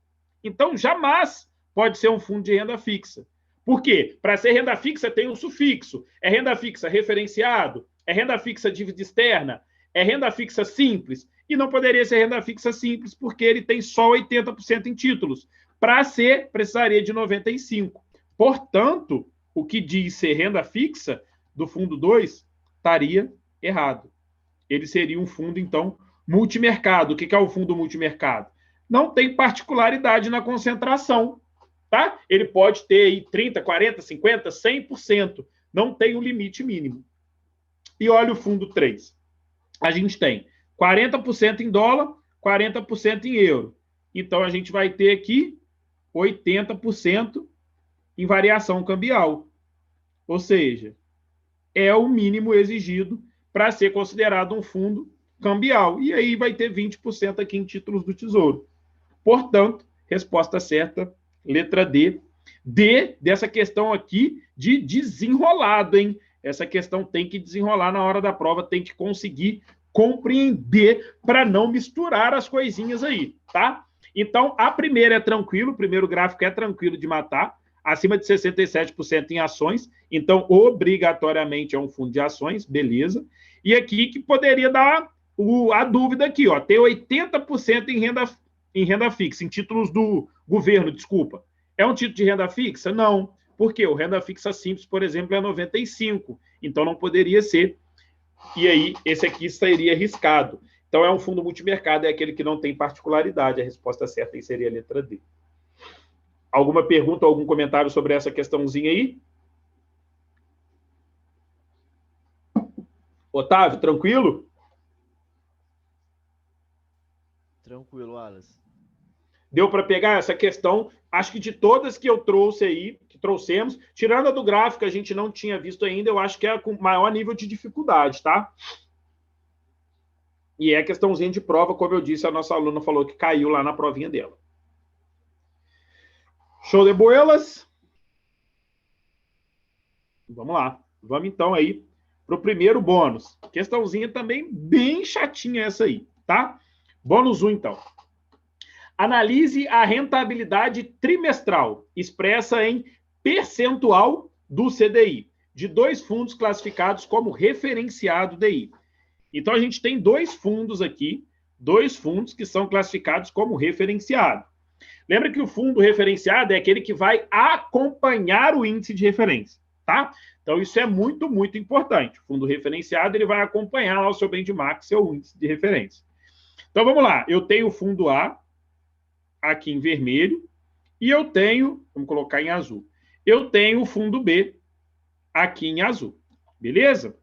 Então, jamais pode ser um fundo de renda fixa. Por quê? Para ser renda fixa, tem um sufixo. É renda fixa referenciado, é renda fixa dívida externa, é renda fixa simples. E não poderia ser renda fixa simples, porque ele tem só 80% em títulos. Para ser, precisaria de 95%. Portanto, o que diz ser renda fixa do fundo 2 estaria errado. Ele seria um fundo, então, multimercado. O que é o fundo multimercado? Não tem particularidade na concentração, tá? Ele pode ter aí 30%, 40%, 50%, 100%. Não tem um limite mínimo. E olha o fundo 3. A gente tem 40% em dólar, 40% em euro. Então, a gente vai ter aqui 80% em variação cambial. Ou seja, é o mínimo exigido para ser considerado um fundo cambial. E aí vai ter 20% aqui em títulos do Tesouro. Portanto, resposta certa, letra D. D dessa questão aqui de desenrolado, hein? Essa questão tem que desenrolar na hora da prova, tem que conseguir compreender para não misturar as coisinhas aí, tá? Então, a primeira é tranquilo, o primeiro gráfico é tranquilo de matar, acima de 67% em ações, então, obrigatoriamente é um fundo de ações, beleza. E aqui que poderia dar a dúvida aqui, ó, ter 80% em renda fixa, em títulos do governo, desculpa. É um título de renda fixa? Não. Por quê? O renda fixa simples, por exemplo, é 95%, então não poderia ser. E aí, esse aqui estaria arriscado. Então, é um fundo multimercado, é aquele que não tem particularidade. A resposta certa aí seria a letra D. Alguma pergunta, algum comentário sobre essa questãozinha aí? Otávio, tranquilo? Tranquilo, Wallace. Deu para pegar essa questão? Acho que de todas que eu trouxe aí, que trouxemos, tirando a do gráfico, que a gente não tinha visto ainda, eu acho que é com maior nível de dificuldade, tá? E é questãozinha de prova, como eu disse, a nossa aluna falou que caiu lá na provinha dela. Show de boelas? Vamos lá. Vamos então aí para o primeiro bônus. Questãozinha também bem chatinha essa aí, tá? Bônus 1, então. Analise a rentabilidade trimestral, expressa em percentual do CDI, de dois fundos classificados como referenciado DI. Então, a gente tem dois fundos aqui, dois fundos que são classificados como referenciado. Lembra que o fundo referenciado é aquele que vai acompanhar o índice de referência, tá? Então, isso é muito, muito importante. O fundo referenciado, ele vai acompanhar lá o seu benchmark, seu índice de referência. Então, vamos lá. Eu tenho o fundo A, aqui em vermelho, e eu tenho, vamos colocar em azul, eu tenho o fundo B, aqui em azul. Beleza?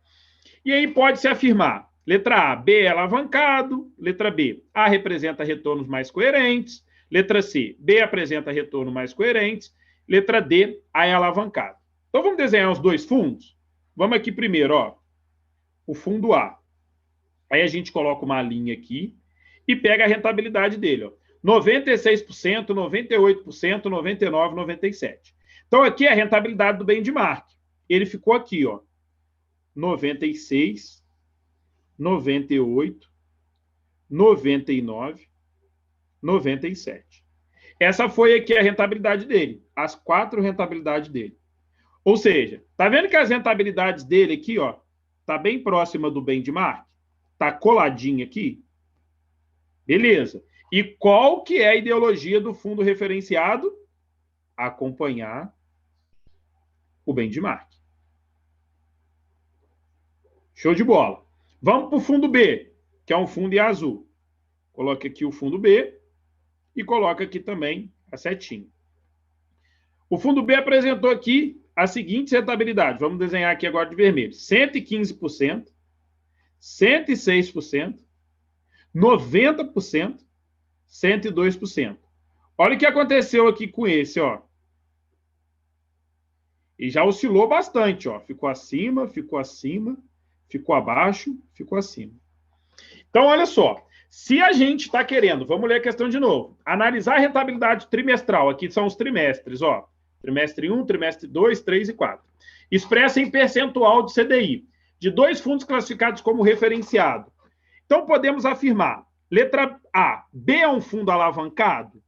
E aí pode-se afirmar, letra A, B é alavancado, letra B, A representa retornos mais coerentes, letra C, B apresenta retorno mais coerentes, letra D, A é alavancado. Então, vamos desenhar os dois fundos? Vamos aqui primeiro, ó, o fundo A. Aí a gente coloca uma linha aqui e pega a rentabilidade dele, ó. 96%, 98%, 99%, 97%. Então, aqui é a rentabilidade do benchmark. Ele ficou aqui, ó, 96%, 98%, 99%, 97%. Essa foi aqui a rentabilidade dele, as 4 rentabilidades dele. Ou seja, tá vendo que as rentabilidades dele aqui, ó, tá bem próxima do benchmark? Tá coladinho aqui? Beleza. E qual que é a ideologia do fundo referenciado? Acompanhar o benchmark. Show de bola. Vamos para o fundo B, que é um fundo em azul. Coloque aqui o fundo B e coloca aqui também a setinha. O fundo B apresentou aqui as seguintes rentabilidades. Vamos desenhar aqui agora de vermelho. 115%, 106%, 90%, 102%. Olha o que aconteceu aqui com esse, ó. E já oscilou bastante, ó. Ficou acima, ficou abaixo, ficou acima. Então, olha só. Se a gente está querendo, vamos ler a questão de novo, analisar a rentabilidade trimestral, aqui são os trimestres, ó. Trimestre 1, trimestre 2, 3 e 4. Expressa em percentual de CDI, de 2 fundos classificados como referenciado. Então, podemos afirmar, letra A, B é um fundo alavancado?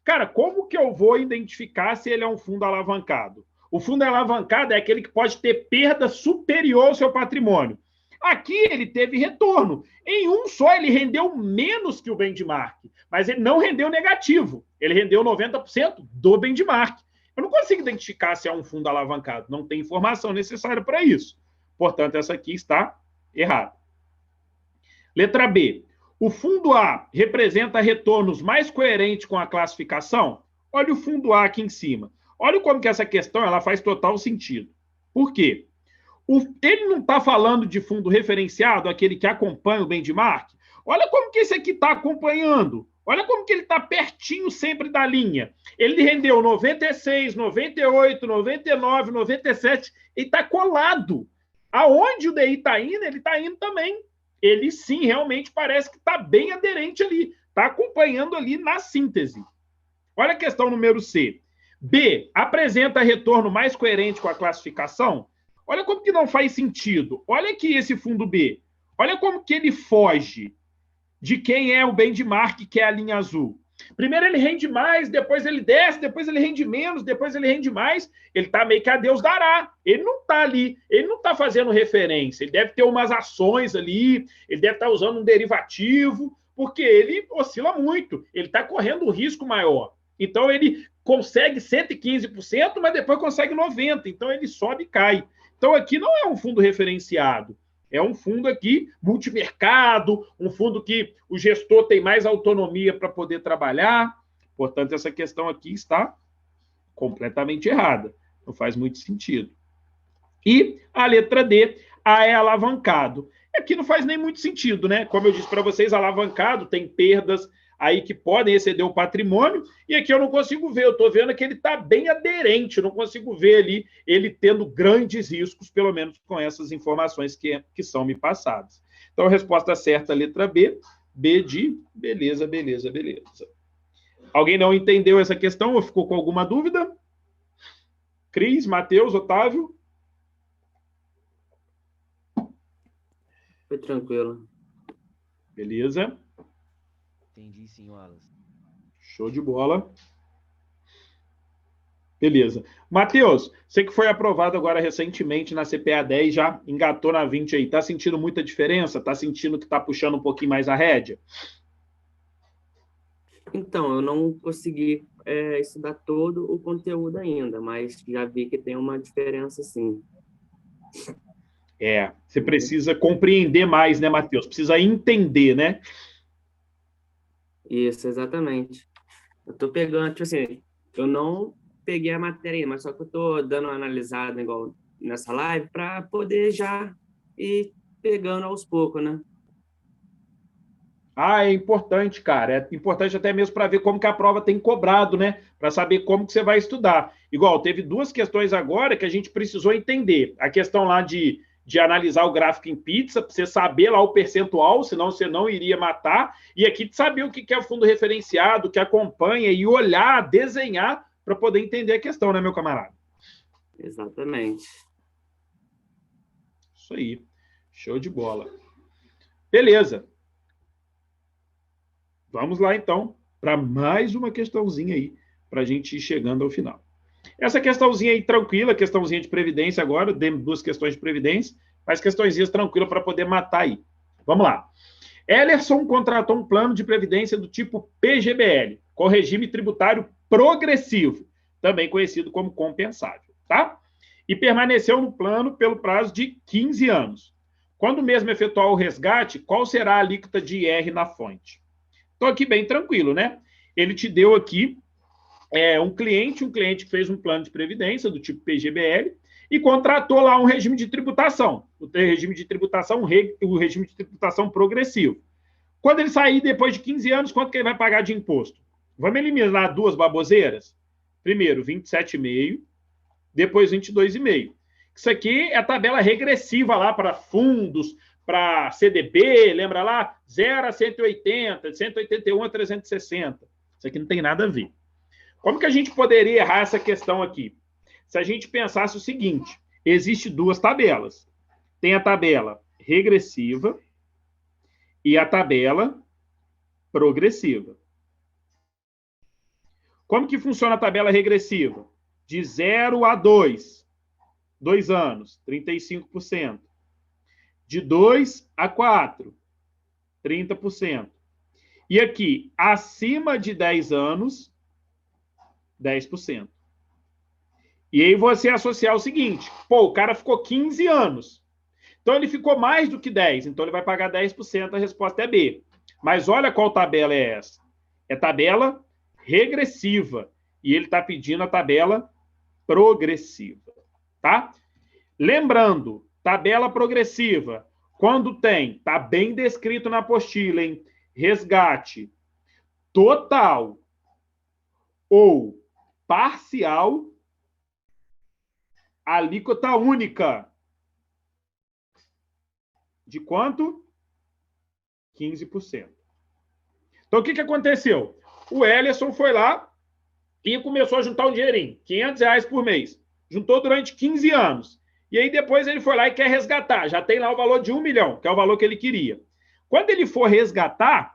Cara, como que eu vou identificar se ele é um fundo alavancado? O fundo alavancado é aquele que pode ter perda superior ao seu patrimônio. Aqui ele teve retorno. Em um só ele rendeu menos que o benchmark, mas ele não rendeu negativo. Ele rendeu 90% do benchmark. Eu não consigo identificar se é um fundo alavancado. Não tem informação necessária para isso. Portanto, essa aqui está errada. Letra B. O fundo A representa retornos mais coerentes com a classificação? Olha o fundo A aqui em cima. Olha como que essa questão ela faz total sentido. Por quê? Ele não está falando de fundo referenciado, aquele que acompanha o benchmark? Olha como que esse aqui está acompanhando. Olha como que ele está pertinho sempre da linha. Ele rendeu 96, 98, 99, 97. Ele está colado. Aonde o DI está indo, ele está indo também. Ele sim, realmente parece que está bem aderente ali. Está acompanhando ali na síntese. Olha a questão número C. B, apresenta retorno mais coerente com a classificação? Olha como que não faz sentido. Olha aqui esse fundo B. Olha como que ele foge de quem é o benchmark, que é a linha azul. Primeiro ele rende mais, depois ele desce, depois ele rende menos, depois ele rende mais. Ele está meio que a Deus dará. Ele não está ali, ele não está fazendo referência. Ele deve ter umas ações ali, ele deve estar usando um derivativo, porque ele oscila muito. Ele está correndo um risco maior. Então ele consegue 115%, mas depois consegue 90%. Então ele sobe e cai. Então aqui não é um fundo referenciado. É um fundo aqui multimercado, um fundo que o gestor tem mais autonomia para poder trabalhar. Portanto, essa questão aqui está completamente errada. Não faz muito sentido. E a letra D, A é alavancado. Aqui não faz nem muito sentido, né? Como eu disse para vocês, alavancado tem perdas aí que podem exceder o patrimônio, e aqui eu não consigo ver, eu estou vendo que ele está bem aderente, eu não consigo ver ali ele tendo grandes riscos, pelo menos com essas informações que são me passadas. Então, a resposta certa, letra B, B de beleza, beleza, beleza. Alguém não entendeu essa questão ou ficou com alguma dúvida? Cris, Matheus, Otávio? Foi tranquilo. Beleza. Entendi sim, Wallace. Show de bola. Beleza. Matheus, você que foi aprovado agora recentemente na CPA 10, já engatou na 20 aí. Tá sentindo muita diferença? Tá sentindo que tá puxando um pouquinho mais a rédea? Então, eu não consegui estudar todo o conteúdo ainda, mas já vi que tem uma diferença, sim. Você precisa compreender mais, né, Matheus? Precisa entender, né? Isso, exatamente. Eu tô pegando, tipo assim, eu não peguei a matéria ainda, mas só que eu tô dando uma analisada igual nessa live para poder já ir pegando aos poucos, né? É importante, cara. É importante até mesmo para ver como que a prova tem cobrado, né? Para saber como que você vai estudar. Igual, teve 2 questões agora que a gente precisou entender. A questão lá de analisar o gráfico em pizza, para você saber lá o percentual, senão você não iria matar. E aqui de saber o que é o fundo referenciado, que acompanha, e olhar, desenhar, para poder entender a questão, né, meu camarada? Exatamente. Isso aí. Show de bola. Beleza. Vamos lá, então, para mais uma questãozinha aí, para a gente ir chegando ao final. Essa questãozinha aí tranquila, questãozinha de previdência agora, demos 2 questões de previdência, mas questõezinhas tranquilas para poder matar aí. Vamos lá. Ellerson contratou um plano de previdência do tipo PGBL, com regime tributário progressivo, também conhecido como compensável, tá? E permaneceu no plano pelo prazo de 15 anos. Quando mesmo efetuar o resgate, qual será a alíquota de IR na fonte? Estou aqui bem tranquilo, né? Ele te deu aqui um cliente que fez um plano de previdência do tipo PGBL e contratou lá um regime de tributação, o regime de tributação progressivo. Quando ele sair depois de 15 anos, quanto que ele vai pagar de imposto? Vamos eliminar duas baboseiras? Primeiro, 27,5, depois 22,5. Isso aqui é a tabela regressiva lá para fundos, para CDB, lembra lá? 0 a 180, de 181 a 360. Isso aqui não tem nada a ver. Como que a gente poderia errar essa questão aqui? Se a gente pensasse o seguinte, existe duas tabelas. Tem a tabela regressiva e a tabela progressiva. Como que funciona a tabela regressiva? De 0 a 2 anos, 35%. De 2 a 4, 30%. E aqui, acima de 10 anos, 10%. E aí você associar o seguinte, pô, o cara ficou 15 anos. Então ele ficou mais do que 10, então ele vai pagar 10%, a resposta é B. Mas olha qual tabela é essa. É tabela regressiva. E ele está pedindo a tabela progressiva, tá? Lembrando, tabela progressiva, quando tem, tá bem descrito na apostila, hein? Resgate total ou parcial, alíquota única. De quanto? 15%. Então, o que aconteceu? O Ellison foi lá e começou a juntar um dinheirinho, R$500 por mês. Juntou durante 15 anos. E aí depois ele foi lá e quer resgatar. Já tem lá o valor de 1 milhão, que é o valor que ele queria. Quando ele for resgatar,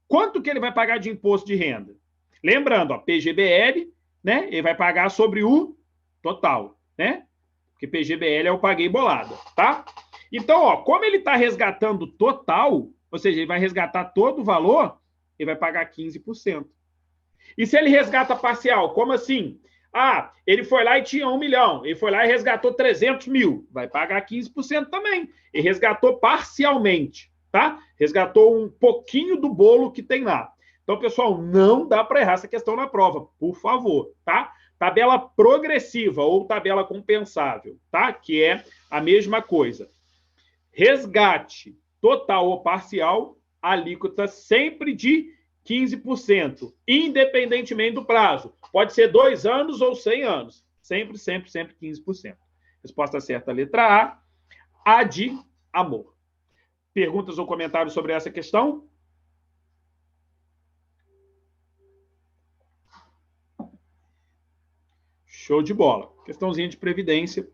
quanto que ele vai pagar de imposto de renda? Lembrando, ó, PGBL, né? Ele vai pagar sobre o total, né? Porque PGBL é o paguei bolada, tá? Então, ó, como ele está resgatando total, ou seja, ele vai resgatar todo o valor, ele vai pagar 15%. E se ele resgata parcial, como assim? Ah, ele foi lá e tinha 1 milhão, ele foi lá e resgatou 300 mil, vai pagar 15% também. Ele resgatou parcialmente, tá? Resgatou um pouquinho do bolo que tem lá. Então, pessoal, não dá para errar essa questão na prova, por favor, tá? Tabela progressiva ou tabela compensável, tá? Que é a mesma coisa. Resgate total ou parcial, alíquota sempre de 15%, independentemente do prazo. Pode ser 2 anos ou 100 anos. Sempre 15%. Resposta certa, letra A. A de amor. Perguntas ou comentários sobre essa questão? Show de bola. Questãozinha de previdência.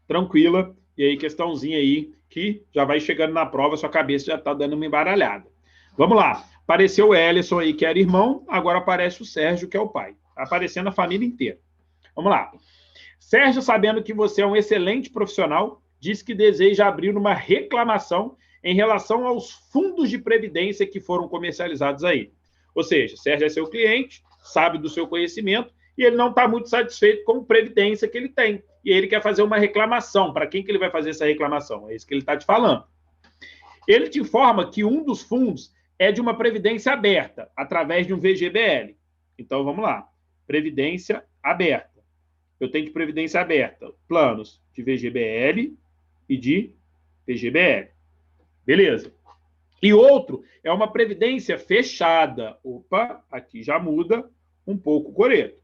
Tranquila. E aí, questãozinha aí que já vai chegando na prova, sua cabeça já está dando uma embaralhada. Vamos lá. Apareceu o Ellison aí, que era irmão, agora aparece o Sérgio, que é o pai. Está aparecendo a família inteira. Vamos lá. Sérgio, sabendo que você é um excelente profissional, diz que deseja abrir uma reclamação em relação aos fundos de previdência que foram comercializados aí. Ou seja, Sérgio é seu cliente, sabe do seu conhecimento, e ele não está muito satisfeito com a previdência que ele tem. E ele quer fazer uma reclamação. Para quem que ele vai fazer essa reclamação? É isso que ele está te falando. Ele te informa que um dos fundos é de uma previdência aberta, através de um VGBL. Então, vamos lá. Previdência aberta. Eu tenho de previdência aberta planos de VGBL e de PGBL. Beleza. E outro é uma previdência fechada. Opa, aqui já muda um pouco o coreto.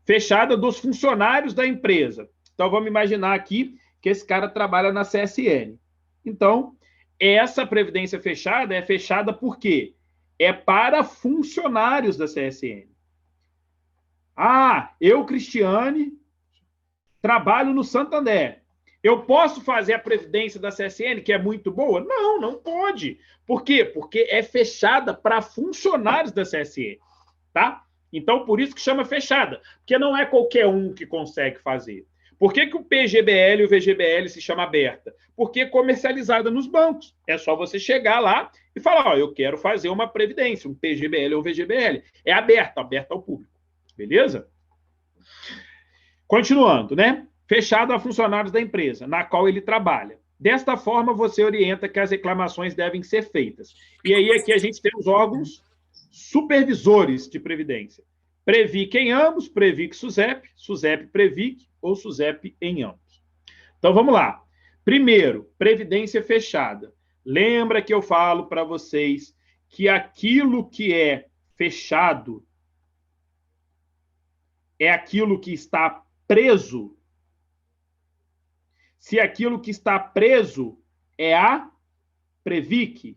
Fechada dos funcionários da empresa. Então, vamos imaginar aqui que esse cara trabalha na CSN. Então, essa previdência fechada é fechada por quê? É para funcionários da CSN. Ah, eu, Cristiane, trabalho no Santander. Eu posso fazer a previdência da CSN, que é muito boa? Não, não pode. Por quê? Porque é fechada para funcionários da CSN, tá? Então, por isso que chama fechada, porque não é qualquer um que consegue fazer. Por que o PGBL e o VGBL se chama aberta? Porque é comercializada nos bancos. É só você chegar lá e falar, ó, eu quero fazer uma previdência, um PGBL ou VGBL. É aberta ao público. Beleza? Continuando, né? Fechado a funcionários da empresa, na qual ele trabalha. Desta forma, você orienta que as reclamações devem ser feitas. E aí, aqui a gente tem os órgãos supervisores de previdência. Previc em ambos, Previc SUSEP, SUSEP Previc ou SUSEP em ambos. Então, vamos lá. Primeiro, previdência fechada. Lembra que eu falo para vocês que aquilo que é fechado é aquilo que está preso? Se aquilo que está preso é a Previc.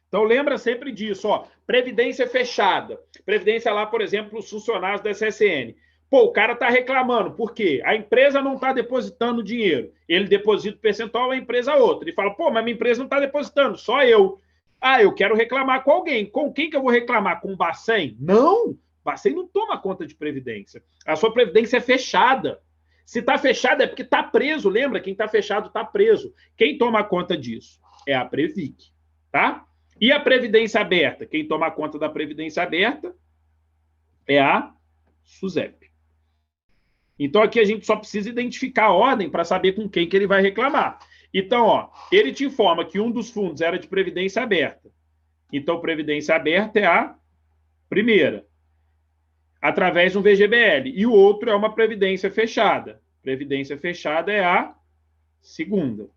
Então, lembra sempre disso, ó. Previdência fechada. Previdência lá, por exemplo, os funcionários da SSN. Pô, o cara está reclamando. Por quê? A empresa não está depositando dinheiro. Ele deposita o percentual, a empresa outra. Ele fala, pô, mas minha empresa não está depositando, só eu. Ah, eu quero reclamar com alguém. Com quem que eu vou reclamar? Com o Bacen? Não, o Bacen não toma conta de previdência. A sua previdência é fechada. Se está fechada é porque está preso. Lembra? Quem está fechado está preso. Quem toma conta disso? É a Previc, tá? E a previdência aberta? Quem toma conta da previdência aberta é a SUSEP. Então, aqui a gente só precisa identificar a ordem para saber com quem que ele vai reclamar. Então, ó, ele te informa que um dos fundos era de previdência aberta. Então, previdência aberta é a primeira, através de um VGBL. E o outro é uma previdência fechada. Previdência fechada é a segunda.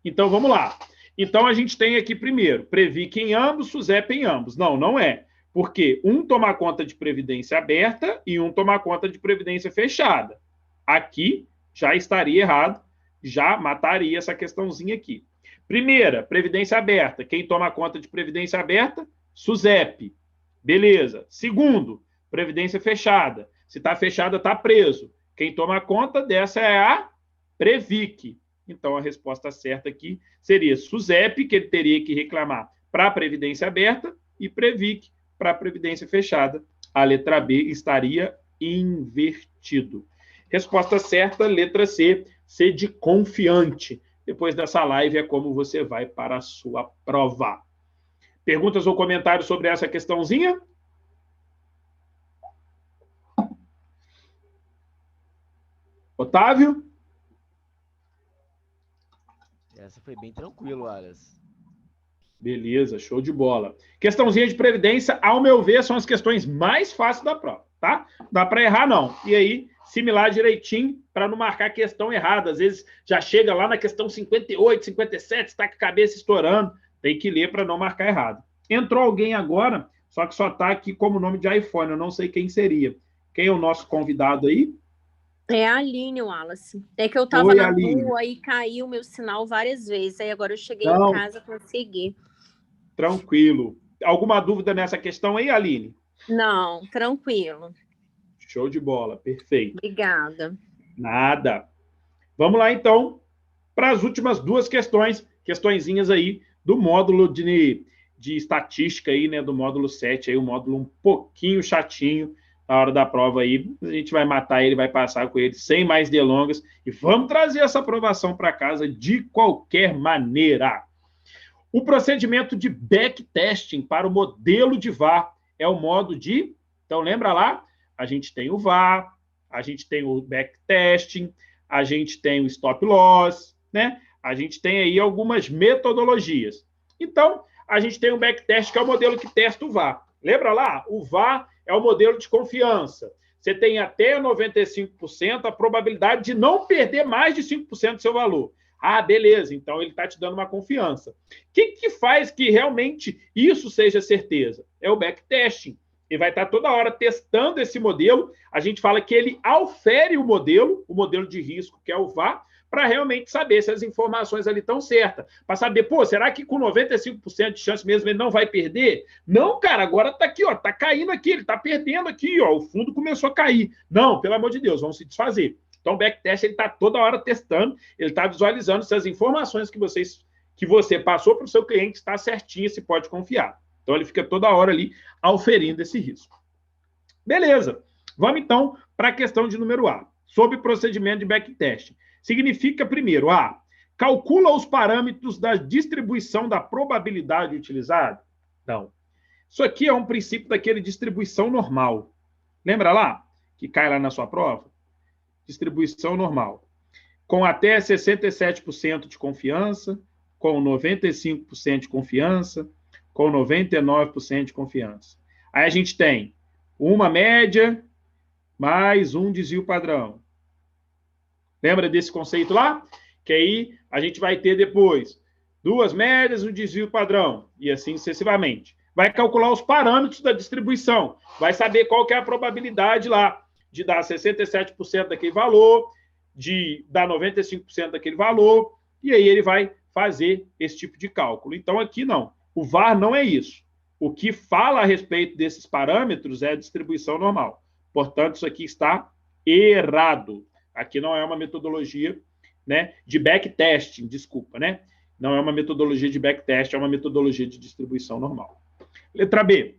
Então, vamos lá. Então, a gente tem aqui primeiro, Previc em ambos, SUSEP em ambos. Não, não é. Porque um toma conta de previdência aberta e um toma conta de previdência fechada. Aqui já estaria errado, já mataria essa questãozinha aqui. Primeira, previdência aberta. Quem toma conta de previdência aberta? SUSEP. Beleza. Segundo, previdência fechada. Se está fechada, está preso. Quem toma conta dessa é a Previc. Então, a resposta certa aqui seria SUSEP, que ele teria que reclamar para a previdência aberta, e Previc para a previdência fechada. A letra B estaria invertido. Resposta certa, letra C, C de confiante. Depois dessa live é como você vai para a sua prova. Perguntas ou comentários sobre essa questãozinha? Otávio? Essa foi bem tranquilo, Aras. Beleza, show de bola. Questãozinha de previdência, ao meu ver, são as questões mais fáceis da prova, tá? Não dá para errar, não. E aí, similar direitinho, para não marcar questão errada. Às vezes, já chega lá na questão 58, 57, está com a cabeça estourando. Tem que ler para não marcar errado. Entrou alguém agora, só que só está aqui como nome de iPhone. Eu não sei quem seria. Quem é o nosso convidado aí? É a Aline, Wallace. É que eu tava Oi, na Aline. rua e caiu o meu sinal várias vezes. Aí agora eu cheguei Não. em casa, consegui. Tranquilo. Alguma dúvida nessa questão aí, Aline? Não, tranquilo. Show de bola, perfeito. Obrigada. Nada. Vamos lá, então, para as últimas duas questõezinhas aí do módulo de estatística aí, né, do módulo 7, aí, o módulo um pouquinho chatinho na hora da prova aí. A gente vai matar ele, vai passar com ele sem mais delongas e vamos trazer essa aprovação para casa de qualquer maneira. O procedimento de backtesting para o modelo de VAR é o modo de... Então, lembra lá? A gente tem o VAR, a gente tem o backtesting, a gente tem o stop loss, né? A gente tem aí algumas metodologias. Então, a gente tem o backtest, que é o modelo que testa o VAR. Lembra lá? O VAR é o modelo de confiança. Você tem até 95% a probabilidade de não perder mais de 5% do seu valor. Ah, beleza, então ele está te dando uma confiança. O que faz que realmente isso seja certeza? É o backtesting. Ele vai estar toda hora testando esse modelo. A gente fala que ele aufere o modelo de risco, que é o VAR, para realmente saber se as informações ali estão certas. Para saber, pô, será que com 95% de chance mesmo ele não vai perder? Não, cara, agora está aqui, ó, está caindo aqui, ele está perdendo aqui, ó, o fundo começou a cair. Não, pelo amor de Deus, vamos se desfazer. Então, o backtest ele está toda hora testando, ele está visualizando se as informações que você passou para o seu cliente está certinha, se pode confiar. Então, ele fica toda hora ali auferindo esse risco. Beleza. Vamos, então, para a questão de número A. Sobre procedimento de backtest. Significa, primeiro, A, calcula os parâmetros da distribuição da probabilidade utilizada? Não. Isso aqui é um princípio daquele distribuição normal. Lembra lá? Que cai lá na sua prova? Distribuição normal. Com até 67% de confiança, com 95% de confiança, com 99% de confiança. Aí a gente tem uma média mais um desvio padrão. Lembra desse conceito lá? Que aí a gente vai ter depois duas médias, um desvio padrão, e assim sucessivamente. Vai calcular os parâmetros da distribuição, vai saber qual que é a probabilidade lá de dar 67% daquele valor, de dar 95% daquele valor, e aí ele vai fazer esse tipo de cálculo. Então, aqui não. O VAR não é isso. O que fala a respeito desses parâmetros é a distribuição normal. Portanto, isso aqui está errado. Aqui não é uma metodologia, né, de backtesting, desculpa, né? Não é uma metodologia de backtest, é uma metodologia de distribuição normal. Letra B.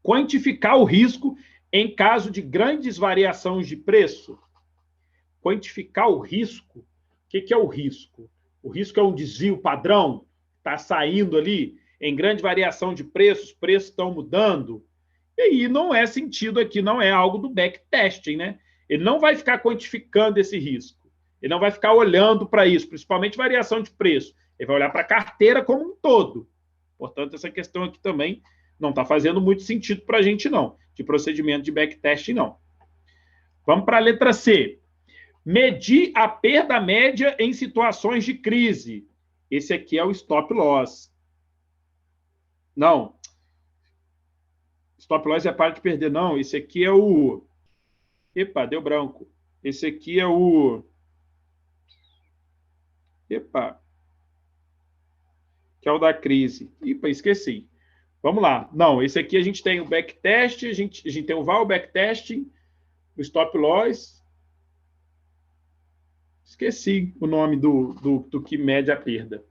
Quantificar o risco em caso de grandes variações de preço. Quantificar o risco. O que é o risco? O risco é um desvio padrão, está saindo ali em grande variação de preços, os preços estão mudando. E aí não é sentido aqui, não é algo do backtesting, né? Ele não vai ficar quantificando esse risco. Ele não vai ficar olhando para isso, principalmente variação de preço. Ele vai olhar para a carteira como um todo. Portanto, essa questão aqui também não está fazendo muito sentido para a gente, não. De procedimento de backtesting, não. Vamos para a letra C. Medir a perda média em situações de crise. Esse aqui é o stop loss. Não. Stop loss é a parte de perder, não. Esse aqui é o... Epa, deu branco. Esse aqui é o... Epa. Que é o da crise. Epa, esqueci. Vamos lá. Não, esse aqui a gente tem o backtest, a gente tem o VAR, o backtesting, o stop loss. Esqueci o nome do que mede a perda.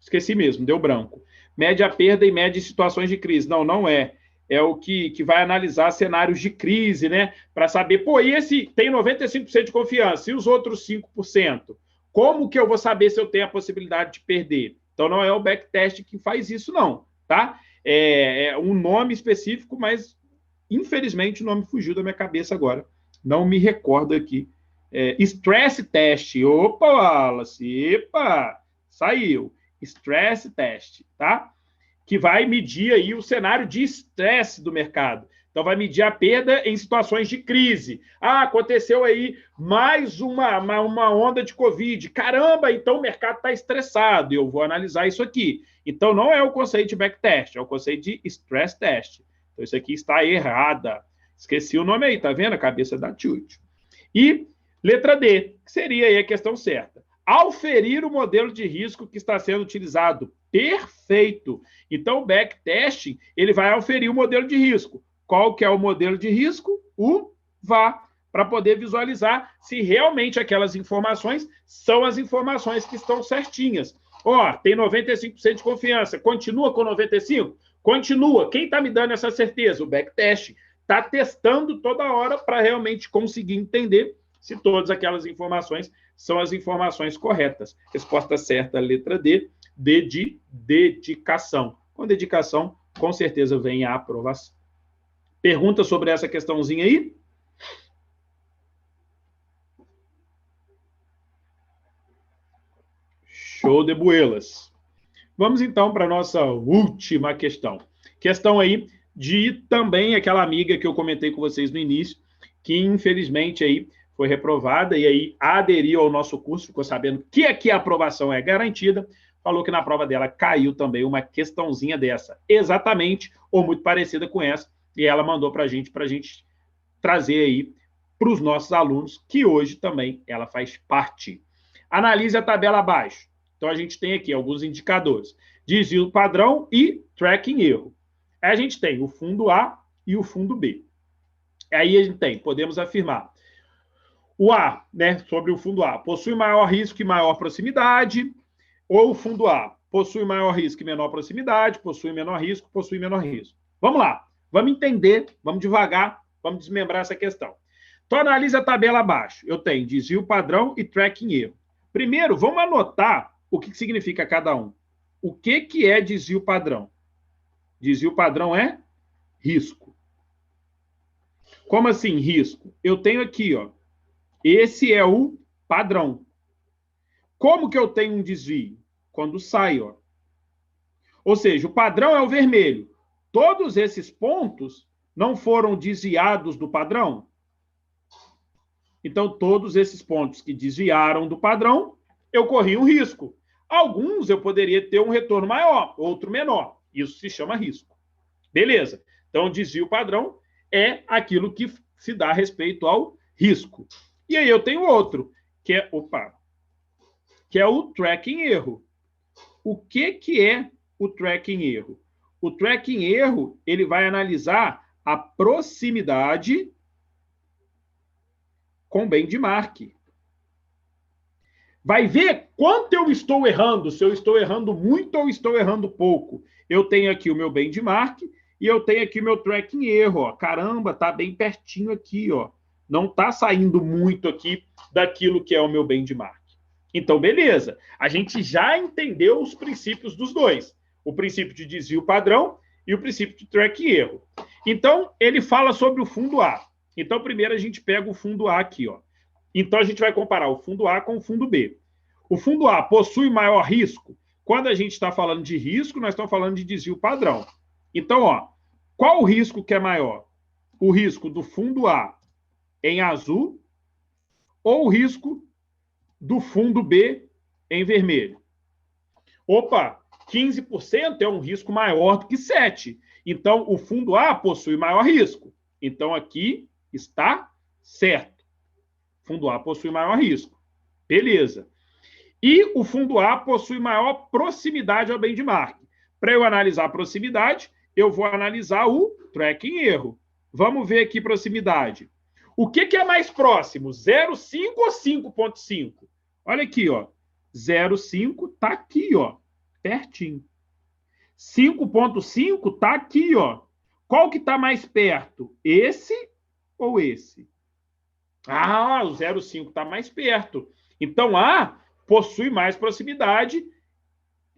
Esqueci mesmo, deu branco. Mede a perda e mede situações de crise. Não, não é. É o que vai analisar cenários de crise, né? Para saber, pô, e esse tem 95% de confiança, e os outros 5%? Como que eu vou saber se eu tenho a possibilidade de perder? Então, não é o backtest que faz isso, não, tá? É um nome específico, mas, infelizmente, o nome fugiu da minha cabeça agora. Não me recordo aqui. Stress test. Opa, Wallace. Epa, saiu. Stress test, tá? Que vai medir aí o cenário de estresse do mercado. Então, vai medir a perda em situações de crise. Ah, aconteceu aí mais uma onda de Covid. Caramba, então o mercado está estressado. Eu vou analisar isso aqui. Então, não é o conceito de backtest, é o conceito de stress test. Então, isso aqui está errada. Esqueci o nome aí, tá vendo? A cabeça da Tchut. E letra D, que seria aí a questão certa. Auferir o modelo de risco que está sendo utilizado. Perfeito. Então, o backtesting, ele vai auferir o modelo de risco. Qual que é o modelo de risco? O VAR, para poder visualizar se realmente aquelas informações são as informações que estão certinhas. Ó, tem 95% de confiança. Continua com 95%? Continua. Quem está me dando essa certeza? O backtesting. Está testando toda hora para realmente conseguir entender se todas aquelas informações são as informações corretas. Resposta certa, letra D. D de dedicação. Com dedicação, com certeza vem a aprovação. Pergunta sobre essa questãozinha aí? Show de buelas. Vamos então para a nossa última questão. Questão aí de também aquela amiga que eu comentei com vocês no início, que infelizmente aí foi reprovada e aí aderiu ao nosso curso, ficou sabendo que aqui a aprovação é garantida, falou que na prova dela caiu também uma questãozinha dessa, exatamente ou muito parecida com essa, e ela mandou para a gente trazer aí para os nossos alunos, que hoje também ela faz parte. Analise a tabela abaixo. Então, a gente tem aqui alguns indicadores. Desvio padrão e tracking erro. Aí a gente tem o fundo A e o fundo B. Aí a gente tem, podemos afirmar, o A, né, sobre o fundo A, possui maior risco e maior proximidade, ou o fundo A possui maior risco e menor proximidade, possui menor risco, possui menor risco. Vamos lá. Vamos entender, vamos devagar, vamos desmembrar essa questão. Então, analisa a tabela abaixo. Eu tenho desvio padrão e tracking erro. Primeiro, vamos anotar o que significa cada um. O que é desvio padrão? Desvio padrão é risco. Como assim, risco? Eu tenho aqui, ó. Esse é o padrão. Como que eu tenho um desvio? Quando sai, ó. Ou seja, o padrão é o vermelho. Todos esses pontos não foram desviados do padrão? Então, todos esses pontos que desviaram do padrão, eu corri um risco. Alguns eu poderia ter um retorno maior, outro menor. Isso se chama risco. Beleza. Então, desvio padrão é aquilo que se dá a respeito ao risco. E aí eu tenho outro, que é o tracking erro. O que é o tracking erro? O tracking erro, ele vai analisar a proximidade com benchmark. Vai ver quanto eu estou errando, se eu estou errando muito ou estou errando pouco. Eu tenho aqui o meu benchmark e eu tenho aqui o meu tracking erro. Ó. Caramba, tá bem pertinho aqui, ó. Não está saindo muito aqui daquilo que é o meu benchmark. Então, beleza. A gente já entendeu os princípios dos dois. O princípio de desvio padrão e o princípio de tracking erro. Então, ele fala sobre o fundo A. Então, primeiro a gente pega o fundo A aqui, ó. Então, a gente vai comparar o fundo A com o fundo B. O fundo A possui maior risco? Quando a gente está falando de risco, nós estamos falando de desvio padrão. Então, ó, qual o risco que é maior? O risco do fundo A em azul ou o risco do fundo B em vermelho? Opa, 15% é um risco maior do que 7%. Então, o fundo A possui maior risco. Então, aqui está certo. Fundo A possui maior risco. Beleza. E o fundo A possui maior proximidade ao benchmark. Para eu analisar a proximidade, eu vou analisar o tracking erro. Vamos ver aqui proximidade. O que é mais próximo? 0,5 ou 5,5? Olha aqui, ó. 0,5 está aqui, ó. Pertinho. 5,5 está aqui, ó. Qual que está mais perto? Esse ou esse? Ah, o 0,5 está mais perto. Então, A possui mais proximidade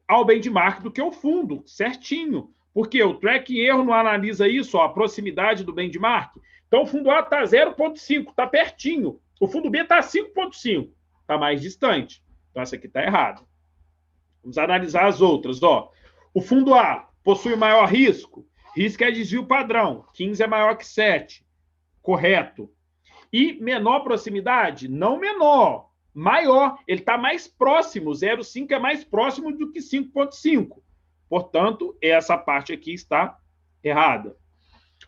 ao benchmark do que o fundo, certinho. Porque o tracking erro não analisa isso, ó, a proximidade do benchmark. Então, o fundo A está 0,5, está pertinho. O fundo B está 5,5, está mais distante. Então, essa aqui está errada. Vamos analisar as outras. Ó. O fundo A possui maior risco. Risco é desvio padrão. 15 é maior que 7. Correto. E menor proximidade? Não menor, maior. Ele está mais próximo. 0,5 é mais próximo do que 5,5. Portanto, essa parte aqui está errada.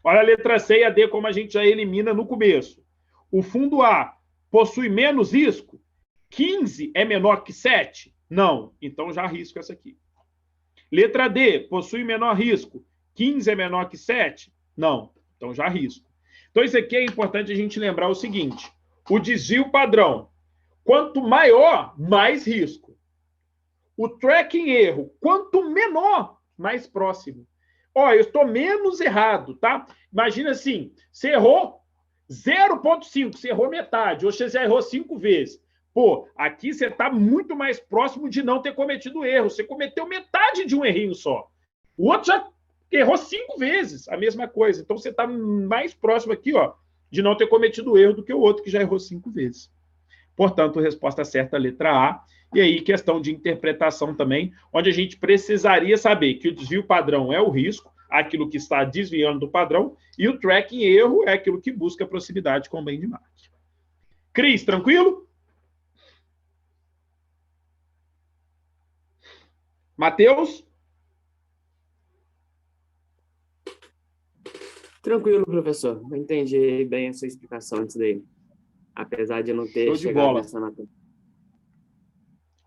Olha a letra C e a D como a gente já elimina no começo. O fundo A possui menos risco? 15 é menor que 7? Não. Então, já risco essa aqui. Letra D, possui menor risco? 15 é menor que 7? Não. Então, já risco. Então, isso aqui é importante a gente lembrar o seguinte. O desvio padrão. Quanto maior, mais risco. O tracking erro. Quanto menor, mais próximo. Ó, eu estou menos errado, tá? Imagina assim, você errou 0,5, você errou metade, ou você já errou 5 vezes. Pô, aqui você está muito mais próximo de não ter cometido erro. Você cometeu metade de um errinho só. O outro já errou 5 vezes a mesma coisa. Então, você está mais próximo aqui, ó, de não ter cometido erro do que o outro que já errou 5 vezes. Portanto, resposta certa, letra A. E aí, questão de interpretação também, onde a gente precisaria saber que o desvio padrão é o risco, aquilo que está desviando do padrão, e o tracking erro é aquilo que busca proximidade com o benchmark. Cris, tranquilo? Matheus? Tranquilo, professor. Eu entendi bem essa explicação antes daí. Apesar de eu não ter chegado nessa matéria.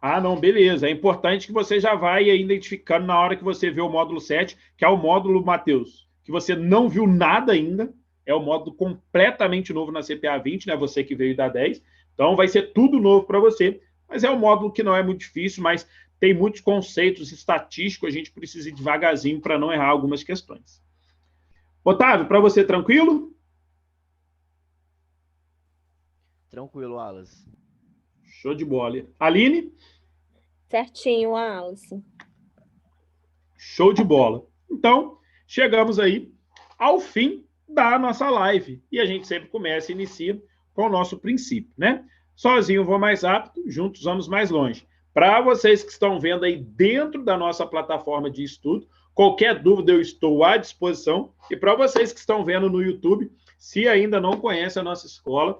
Ah, não, beleza. É importante que você já vai identificando na hora que você vê o módulo 7, que é o módulo, Matheus, que você não viu nada ainda. É o módulo completamente novo na CPA 20, né? Você que veio da 10. Então, vai ser tudo novo para você. Mas é um módulo que não é muito difícil, mas tem muitos conceitos estatísticos. A gente precisa ir devagarzinho para não errar algumas questões. Otávio, para você, tranquilo? Tranquilo, Wallace. Show de bola. Aline? Certinho, Wallace. Show de bola. Então, chegamos aí ao fim da nossa live. E a gente sempre começa e inicia com o nosso princípio, né? Sozinho vou mais rápido, juntos vamos mais longe. Para vocês que estão vendo aí dentro da nossa plataforma de estudo, Qualquer dúvida, eu estou à disposição. E para vocês que estão vendo no YouTube, se ainda não conhecem a nossa escola,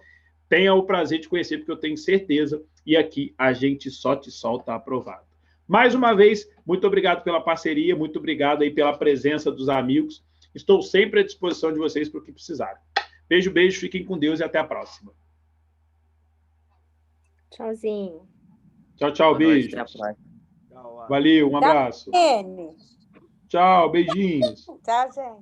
tenha o prazer de conhecer, porque eu tenho certeza, e aqui a gente só te solta aprovado. Mais uma vez, muito obrigado pela parceria, muito obrigado aí pela presença dos amigos. Estou sempre à disposição de vocês para o que precisarem. Beijo, beijo, fiquem com Deus e até a próxima. Tchauzinho. Tchau, tchau, Boa noite, beijo. até a próxima. Tchau, Alan. Valeu, um abraço. N. Tchau, beijinhos. Tchau, gente.